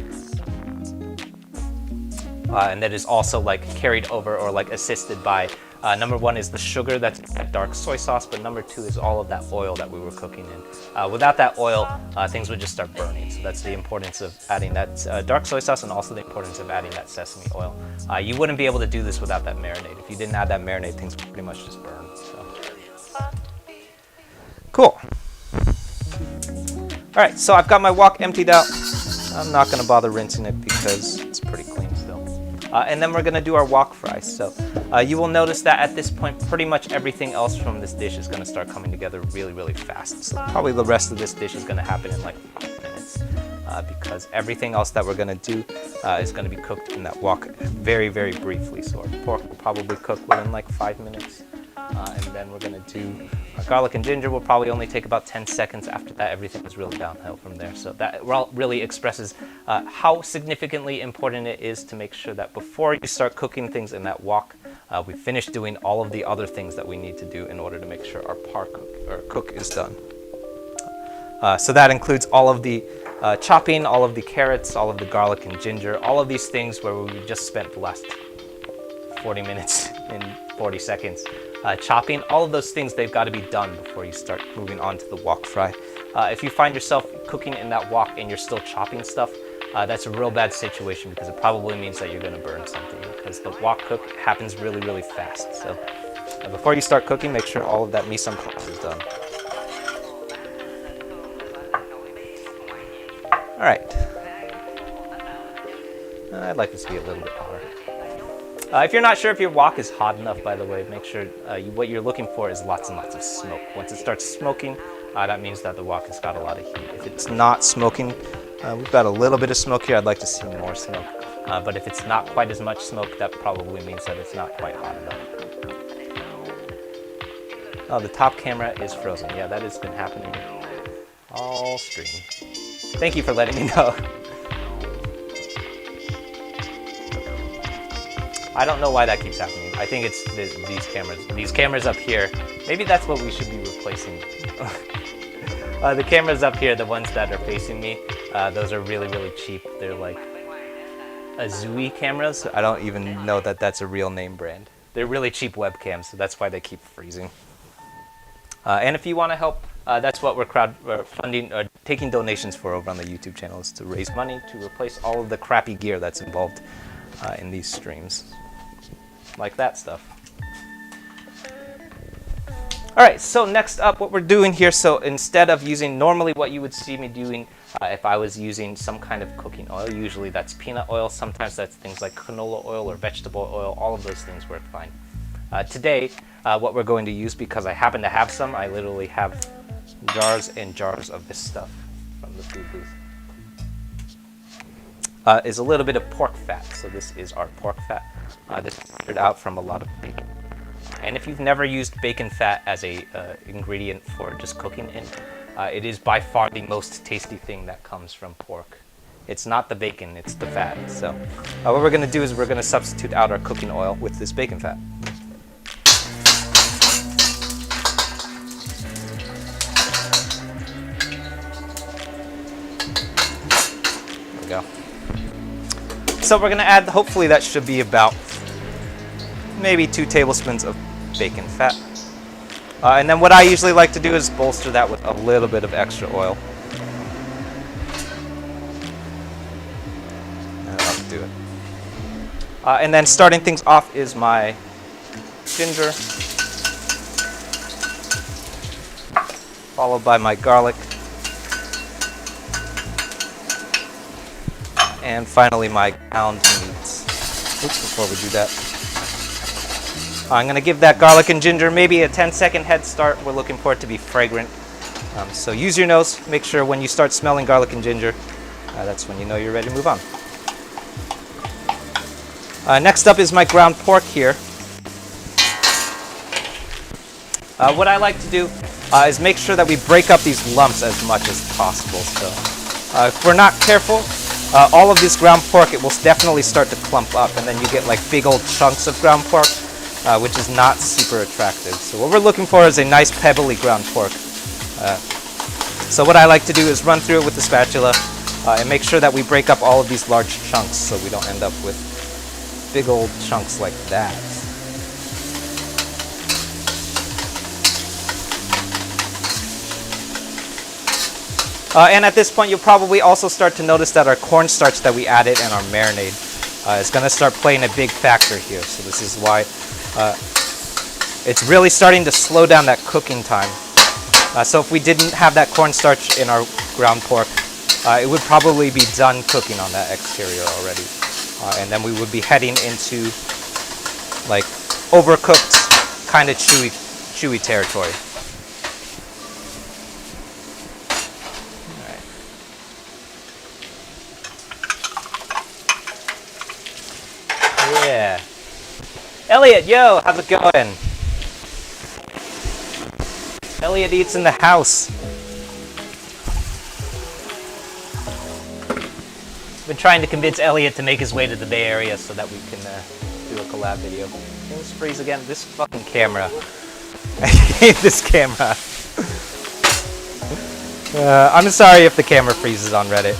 And that is also like carried over or like assisted by number one is the sugar that's that dark soy sauce, but number two is all of that oil that we were cooking in. Without that oil, things would just start burning. So that's the importance of adding that dark soy sauce, and also the importance of adding that sesame oil. You wouldn't be able to do this without that marinade. If you didn't add that marinade, things would pretty much just burn. So. Cool. All right, so I've got my wok emptied out. I'm not going to bother rinsing it because it's pretty clean still. And then we're going to do our wok fry. So you will notice that at this point, pretty much everything else from this dish is going to start coming together really, really fast. So probably the rest of this dish is going to happen in like 5 minutes. because everything else that we're going to do is going to be cooked in that wok very, very briefly. So our pork will probably cook within like 5 minutes. And then we're going to do our garlic and ginger will probably only take about 10 seconds. After that, everything is really downhill from there. So that really expresses how significantly important it is to make sure that before you start cooking things in that wok, we finish doing all of the other things that we need to do in order to make sure our cook is done. So that includes all of the chopping, all of the carrots, all of the garlic and ginger, all of these things where we just spent the last 40 minutes and 40 seconds chopping. All of those things, they've got to be done before you start moving on to the wok fry. If you find yourself cooking in that wok and you're still chopping stuff, that's a real bad situation because it probably means that you're going to burn something, because the wok cook happens really, really fast. So before you start cooking, make sure all of that mise en place is done. All right. I'd like this to be a little bit hotter. If you're not sure if your wok is hot enough, by the way, make sure what you're looking for is lots and lots of smoke. Once it starts smoking, that means that the wok has got a lot of heat. If it's not smoking, we've got a little bit of smoke here. I'd like to see more smoke. But if it's not quite as much smoke, that probably means that it's not quite hot enough. Oh, the top camera is frozen. Yeah, that has been happening all stream. Thank you for letting me know. I don't know why that keeps happening. I think it's these cameras. These cameras up here, maybe that's what we should be replacing. The cameras up here, the ones that are facing me, those are really, really cheap. They're like Azui cameras. I don't even know that that's a real name brand. They're really cheap webcams, so that's why they keep freezing. And if you want to help, that's what we're funding, taking donations for over on the YouTube channel, is to raise money to replace all of the crappy gear that's involved in these streams. Like that stuff. All right, so next up, what we're doing here, so instead of using normally what you would see me doing if I was using some kind of cooking oil, usually that's peanut oil, sometimes that's things like canola oil or vegetable oil, all of those things work fine. Today, what we're going to use, because I happen to have some, I literally have jars and jars of this stuff from the food booth, is a little bit of pork fat. So this is our pork fat. This is filtered out from a lot of bacon. And if you've never used bacon fat as a ingredient for just cooking in, it is by far the most tasty thing that comes from pork. It's not the bacon, it's the fat. So what we're going to do is we're going to substitute out our cooking oil with this bacon fat. There we go. So we're going to add, hopefully that should be about maybe 2 tablespoons of bacon fat. And then what I usually like to do is bolster that with a little bit of extra oil. And that'll do it. And then starting things off is my ginger, followed by my garlic, and finally my ground meats. Oops, before we do that, I'm going to give that garlic and ginger maybe a 10-second head start. We're looking for it to be fragrant. So use your nose. Make sure when you start smelling garlic and ginger, that's when you know you're ready to move on. Next up is my ground pork here. What I like to do is make sure that we break up these lumps as much as possible. So if we're not careful, all of this ground pork, it will definitely start to clump up, and then you get like big old chunks of ground pork, which is not super attractive. So what we're looking for is a nice pebbly ground pork. So what I like to do is run through it with the spatula and make sure that we break up all of these large chunks so we don't end up with big old chunks like that. And at this point, you'll probably also start to notice that our cornstarch that we added in our marinade is going to start playing a big factor here. So this is why it's really starting to slow down that cooking time. So if we didn't have that cornstarch in our ground pork, it would probably be done cooking on that exterior already. And then we would be heading into like overcooked, kind of chewy territory. Elliot, yo, how's it going? Elliot eats in the house. Been trying to convince Elliot to make his way to the Bay Area so that we can do a collab video. Things freeze again. This fucking camera. I hate this camera. I'm sorry if the camera freezes on Reddit.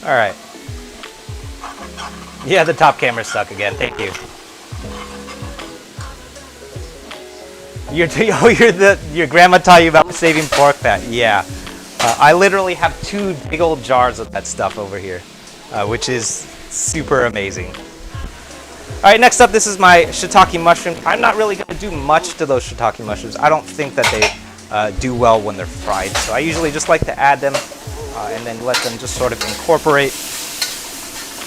All right. Yeah, the top camera's stuck again. Thank you. Your grandma taught you about saving pork fat. Yeah. I literally have 2 big old jars of that stuff over here, which is super amazing. All right, next up, this is my shiitake mushroom. I'm not really going to do much to those shiitake mushrooms. I don't think that they do well when they're fried, so I usually just like to add them and then let them just sort of incorporate.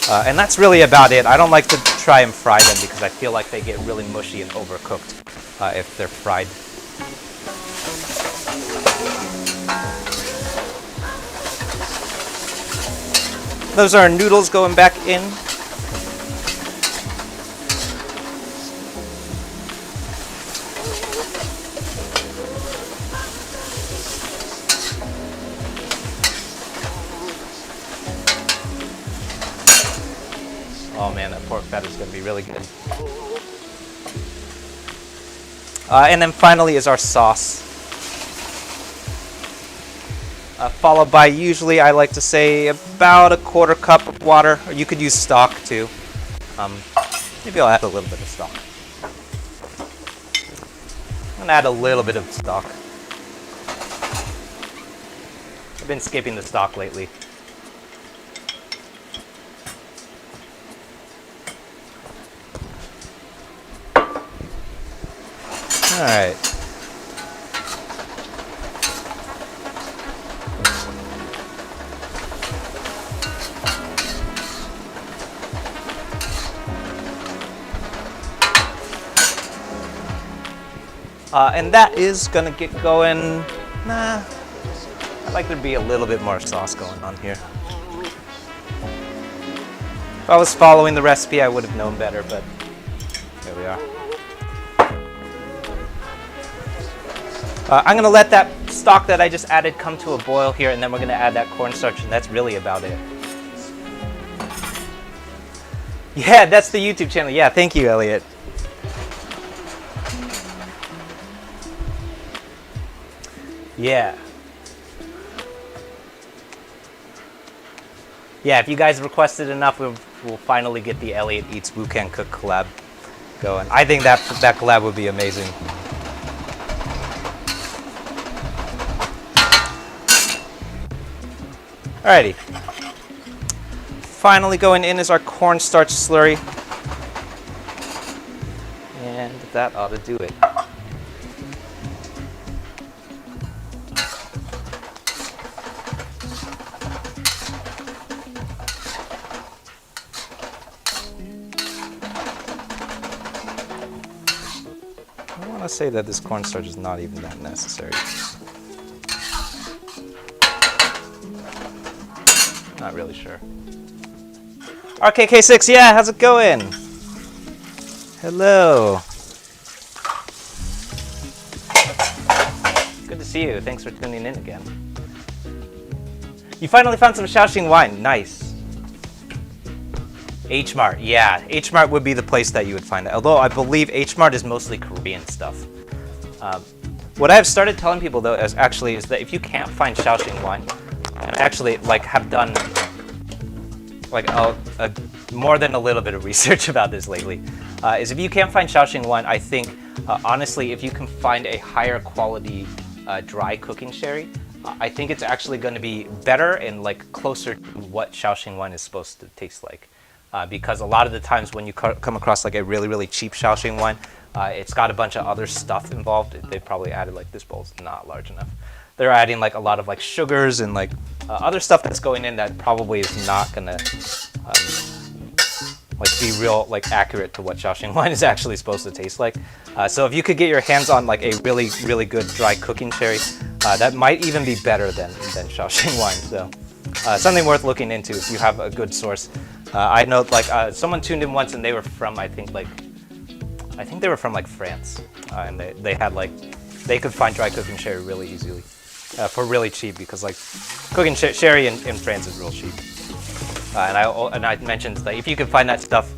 And that's really about it. I don't like to try and fry them because I feel like they get really mushy and overcooked if they're fried. Those are noodles going back in. Oh man, that pork fat is going to be really good. And then finally is our sauce. Followed by, usually I like to say, about 1/4 cup of water. Or you could use stock too. Maybe I'll add a little bit of stock. I'm going to add a little bit of stock. I've been skipping the stock lately. All right. And that is gonna get going. Nah, I'd like there to be a little bit more sauce going on here. If I was following the recipe, I would have known better, but here we are. I'm gonna let that stock that I just added come to a boil here, and then we're gonna add that cornstarch, and that's really about it. Yeah, that's the YouTube channel. Yeah, thank you, Elliot. Yeah. Yeah, if you guys requested enough, we'll finally get the Elliot Eats Wu Can Cook collab going. I think that collab would be amazing. Alrighty. Finally going in is our cornstarch slurry. And that ought to do it. I want to say that this cornstarch is not even that necessary. Not really sure. RKK6, yeah, how's it going? Hello. Good to see you. Thanks for tuning in again. You finally found some Shaoxing wine. Nice. H Mart, yeah. H Mart would be the place that you would find it. Although I believe H Mart is mostly Korean stuff. What I have started telling people though is that if you can't find Shaoxing wine, and I actually have done more than a little bit of research about this lately, is if you can't find Shaoxing wine, I think honestly, if you can find a higher quality dry cooking sherry, I think it's actually going to be better and closer to what Shaoxing wine is supposed to taste like. Because a lot of the times when you come across a really, really cheap Shaoxing wine, it's got a bunch of other stuff involved. They probably added this bowl's not large enough. They're adding a lot of sugars and other stuff that's going in that probably is not gonna like be real like accurate to what Shaoxing wine is actually supposed to taste like. So if you could get your hands on like a really good dry cooking sherry, that might even be better than Shaoxing wine. So something worth looking into if you have a good source. I know like someone tuned in once and they were from I think they were from like France, and they had like they could find dry cooking sherry really easily for really cheap, because like cooking sherry in France is real cheap. And I mentioned that if you can find that stuff,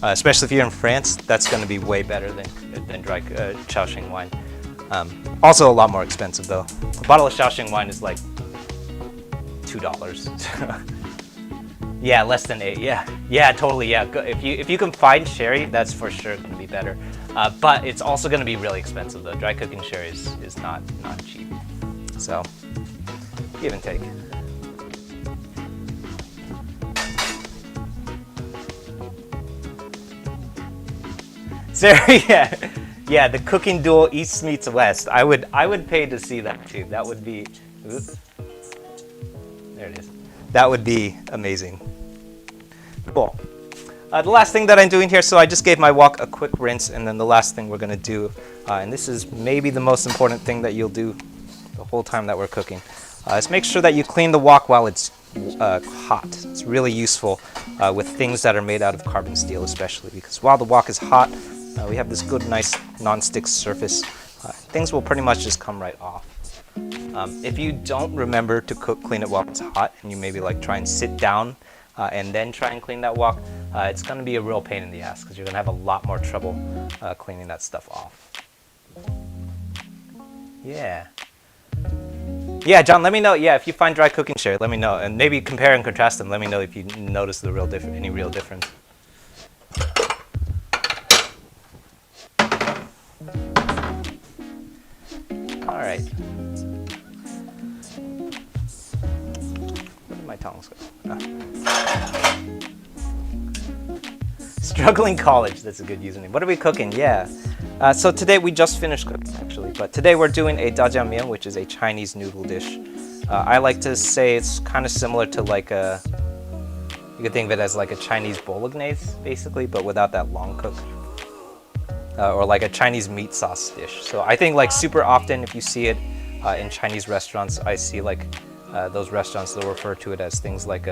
especially if you're in France, that's going to be way better than dry Shaoxing wine. Also a lot more expensive though. A bottle of Shaoxing wine is like $2. Yeah, less than $8. Yeah, totally. Yeah, if you can find sherry, that's for sure going to be better. But it's also going to be really expensive though. Dry cooking sherry is not cheap. So give and take. Sarah, yeah, the cooking duel East meets West. I would pay to see that too. That would be, oops. There it is. That would be amazing. Cool. The last thing that I'm doing here, so I just gave my wok a quick rinse, and then the last thing we're gonna do, and this is maybe the most important thing that you'll do the whole time that we're cooking, is make sure that you clean the wok while it's hot. It's really useful with things that are made out of carbon steel, especially because while the wok is hot, we have this good, nice non-stick surface. Things will pretty much just come right off. If you don't remember to clean it while it's hot, and you maybe like try and sit down and then try and clean that wok, it's going to be a real pain in the ass because you're going to have a lot more trouble cleaning that stuff off. Yeah, John, let me know. Yeah, if you find dry cooking sherry, let me know, and maybe compare and contrast them. Let me know if you notice the any real difference. All right. Where did my tongs go? Struggling college. That's a good username. What are we cooking? Yeah. So today we just finished cooking actually, but today we're doing a Zha Jiang Mian, which is a Chinese noodle dish. I like to say it's kind of similar to like you could think of it as like a Chinese bolognese basically, but without that long cook. Or like a Chinese meat sauce dish. So I think like super often if you see it in Chinese restaurants, I see like those restaurants that refer to it as things like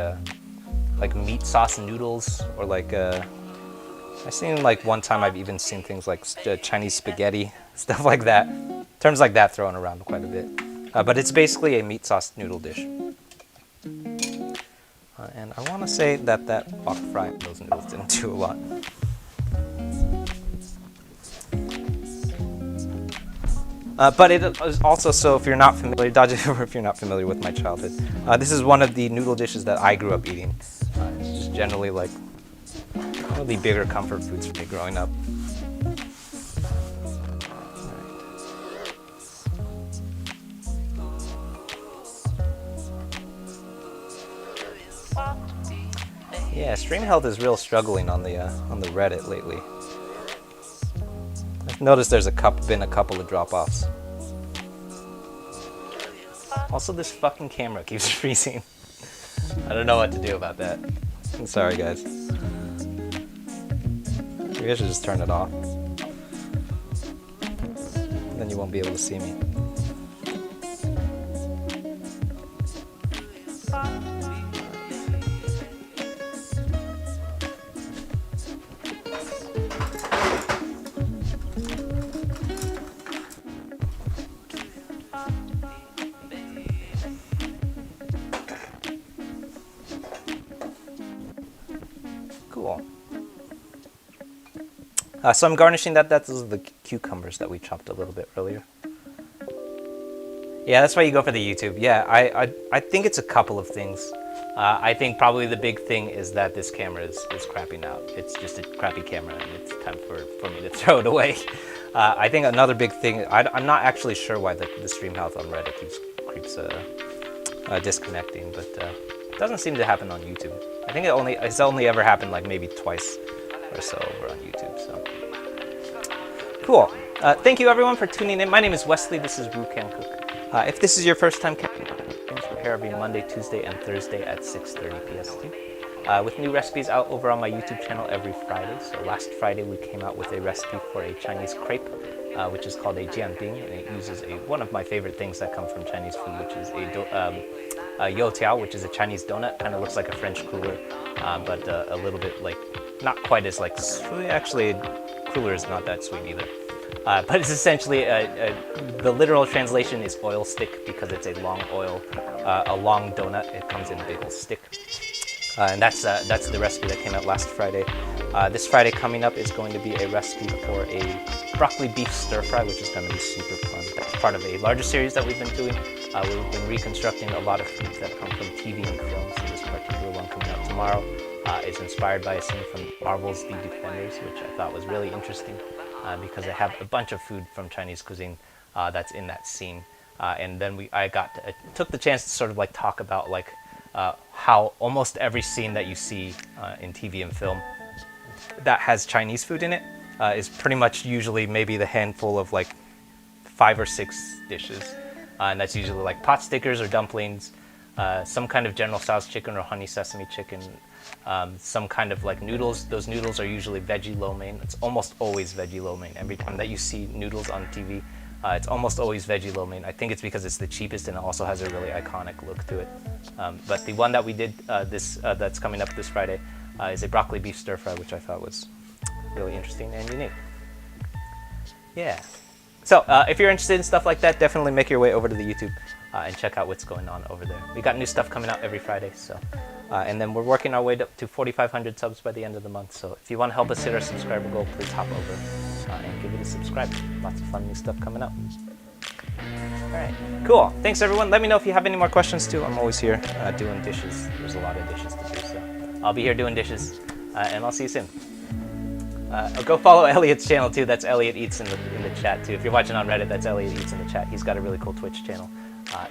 meat sauce noodles, or like I've seen like one time I've even seen things like Chinese spaghetti, stuff like that. Terms like that thrown around quite a bit. But it's basically a meat sauce noodle dish. And I want to say that wok fry those noodles didn't do a lot. But it is also, so if you're not familiar, or if you're not familiar with my childhood, this is one of the noodle dishes that I grew up eating. It's just generally like one of the bigger comfort foods for me growing up. Yeah, stream health is real struggling on the Reddit lately. I've noticed there's been a couple of drop-offs. Also, this fucking camera keeps freezing. I don't know what to do about that. I'm sorry, guys. Maybe I should just turn it off. Then you won't be able to see me. Cool. So I'm garnishing those are the cucumbers that we chopped a little bit earlier. Yeah, that's why you go for the YouTube. Yeah, I think it's a couple of things. I think probably the big thing is that this camera is crapping out. It's just a crappy camera, and it's time for me to throw it away. I think another big thing, I'm not actually sure why the stream health on Reddit keeps disconnecting, but it doesn't seem to happen on YouTube. I think it's only ever happened like maybe twice or so over on YouTube. So cool. Thank you everyone for tuning in. My name is Wesley. This is Wu Can Cook. If this is your first time, we're here every Monday, Tuesday, and Thursday at 6:30 PST. with new recipes out over on my YouTube channel every Friday. So last Friday we came out with a recipe for a Chinese crepe, which is called a jianbing, and it uses one of my favorite things that come from Chinese food, which is a youtiao, which is a Chinese donut. Kind of looks like a French cruller, but a little bit like, not quite as like, actually cruller is not that sweet either. But it's essentially, the literal translation is oil stick because it's a long donut. It comes in a big old stick. And that's the recipe that came out last Friday. This Friday coming up is going to be a recipe for a broccoli beef stir fry, which is going to be super fun. That's part of a larger series that we've been doing. We've been reconstructing a lot of foods that come from TV and film. So this particular one coming out tomorrow is inspired by a scene from Marvel's The Defenders, which I thought was really interesting because I have a bunch of food from Chinese cuisine that's in that scene. And then I took the chance to sort of like talk about like how almost every scene that you see in TV and film that has Chinese food in it is pretty much usually maybe the handful of like 5 or 6 dishes. And that's usually like pot stickers or dumplings, some kind of General Tso's chicken or honey sesame chicken, some kind of like noodles. Those noodles are usually veggie lo mein. It's almost always veggie lo mein. Every time that you see noodles on TV, it's almost always veggie lo mein. I think it's because it's the cheapest and it also has a really iconic look to it. But the one that we did that's coming up this Friday is a broccoli beef stir fry, which I thought was really interesting and unique. Yeah. So if you're interested in stuff like that, definitely make your way over to the YouTube and check out what's going on over there. We got new stuff coming out every Friday. So, and then we're working our way up to 4,500 subs by the end of the month. So if you want to help us hit our subscriber goal, please hop over and give it a subscribe. Lots of fun new stuff coming up. All right, cool. Thanks everyone. Let me know if you have any more questions too. I'm always here doing dishes. There's a lot of dishes to do, so I'll be here doing dishes, and I'll see you soon. Go follow Elliot's channel too. That's Elliot Eats in the chat too. If you're watching on Reddit, that's Elliot Eats in the chat. He's got a really cool Twitch channel,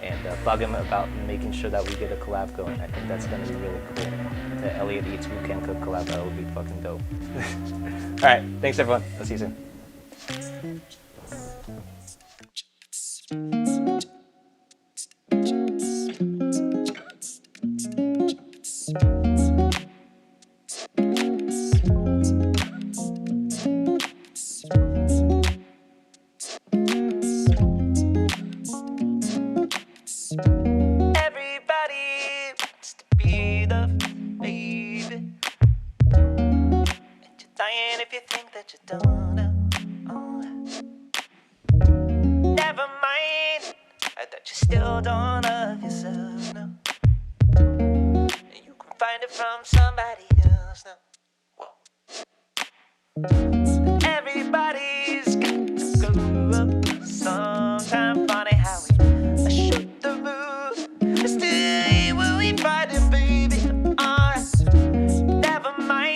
and bug him about making sure that we get a collab going. I think that's going to be really cool. The Elliot Eats Who Can Cook collab, that would be fucking dope. All right, thanks everyone. I'll see you soon. If you think that you don't know, never mind that you still don't love yourself. No, you can find it from somebody else. No, everybody's got to grow up sometime. Funny how we shoot the mood. Still, will we fight it, baby? Never mind.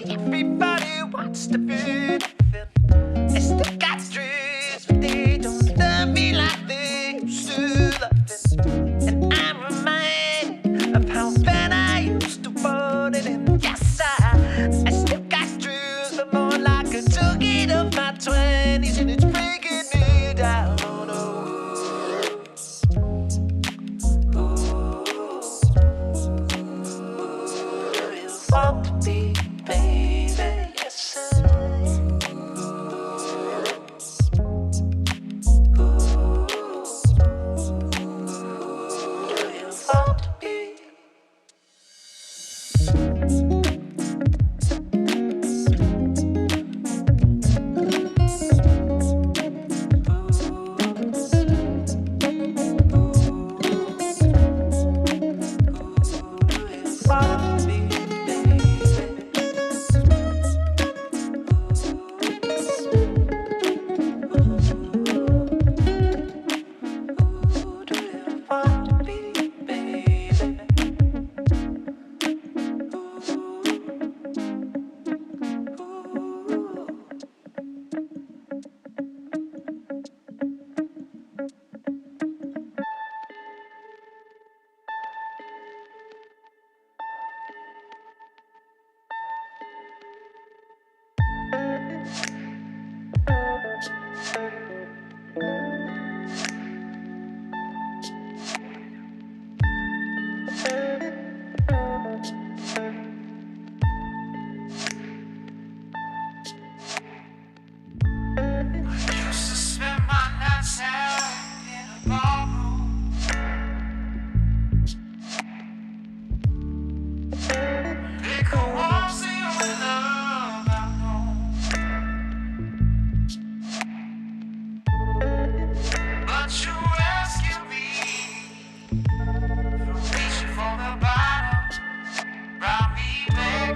Everybody wants to be they still got dreams, but they don't love me like they used to love it. And I'm reminded of how bad I used to want it. And yes, I still got dreams, but more like a junkie of my 20s, and it's breaking me down. Want to be, baby, yes want to be, baby.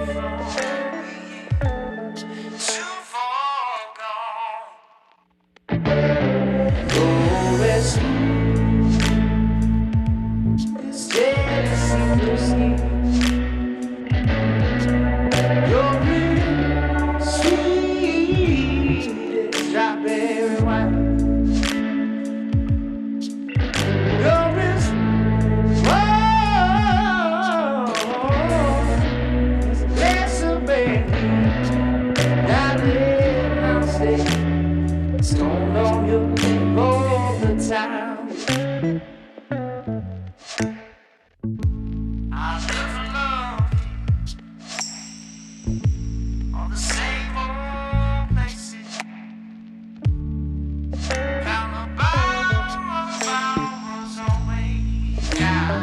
too far gone. Oh, it's Tennessee whiskey. You're real sweet as strawberry wine. You're as warm as a glass of brandy. Darling, I'll stay stoned on your lip all the time. I look for love on the same old places. Found the bottom was always down.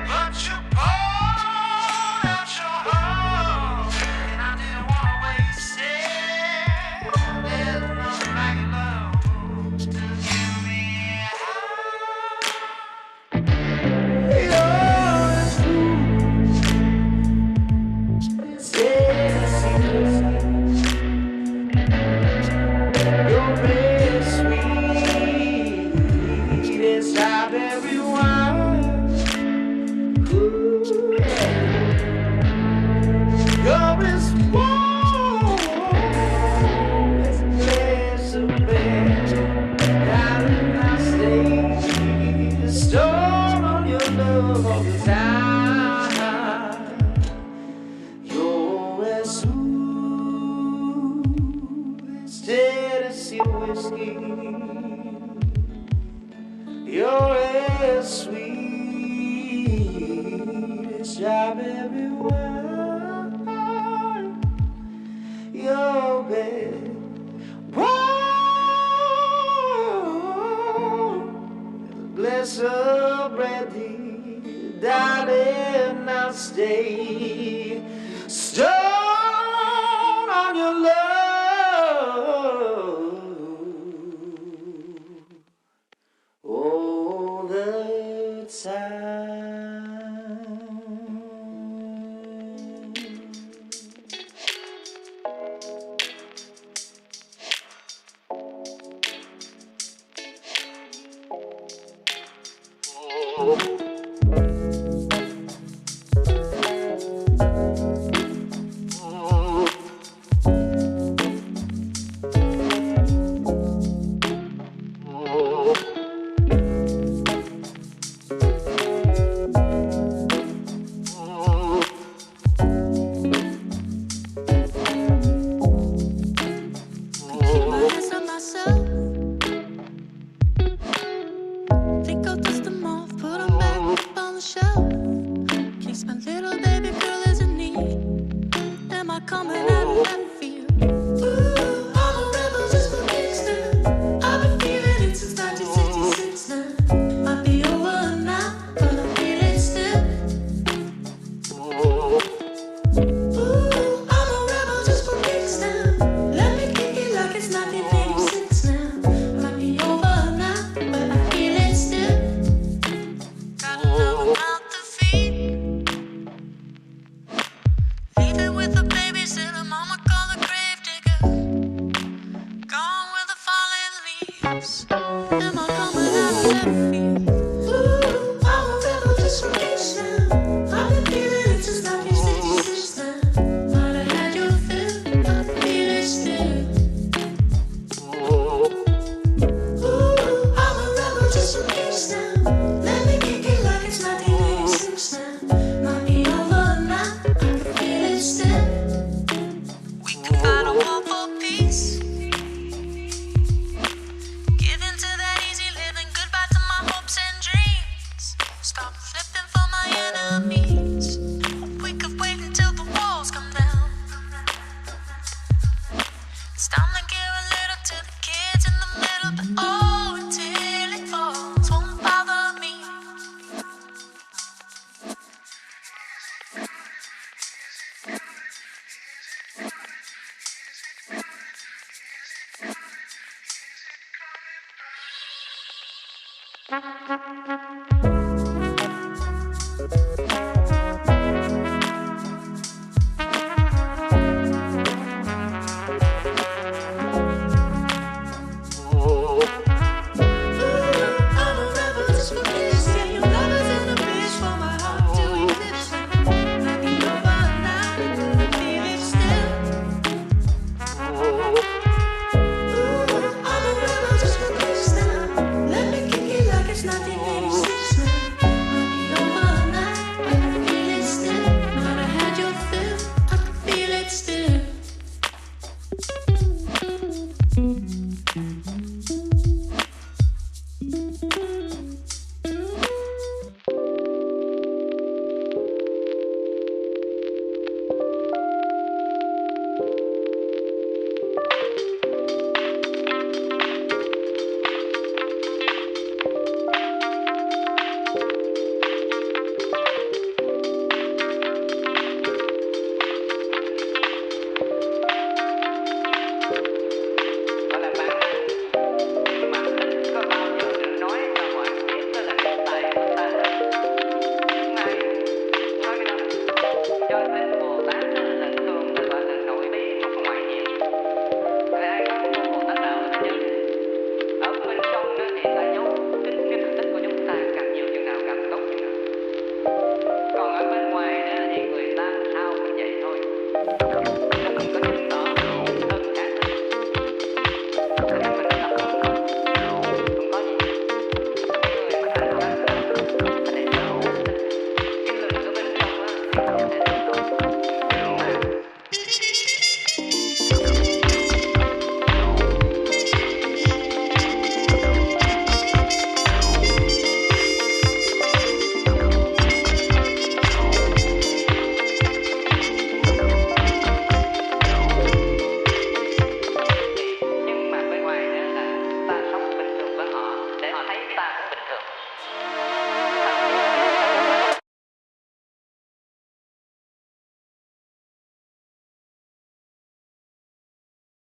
But you poured out your heart, and I didn't want to waste it. There's nothing like your love to give me yours. It's Tennessee whiskey. You're real sweet as strawberry wine. Ooh, yeah. You're as warm as a glass of brandy. Darling, I'll stay stoned on your love all the time. You're as smooth as Tennessee whiskey. You're as sweet as strawberry wine. You're as warm as a glass of brandy. Darling, I'll stay stoned on your love all the time. Coming out of that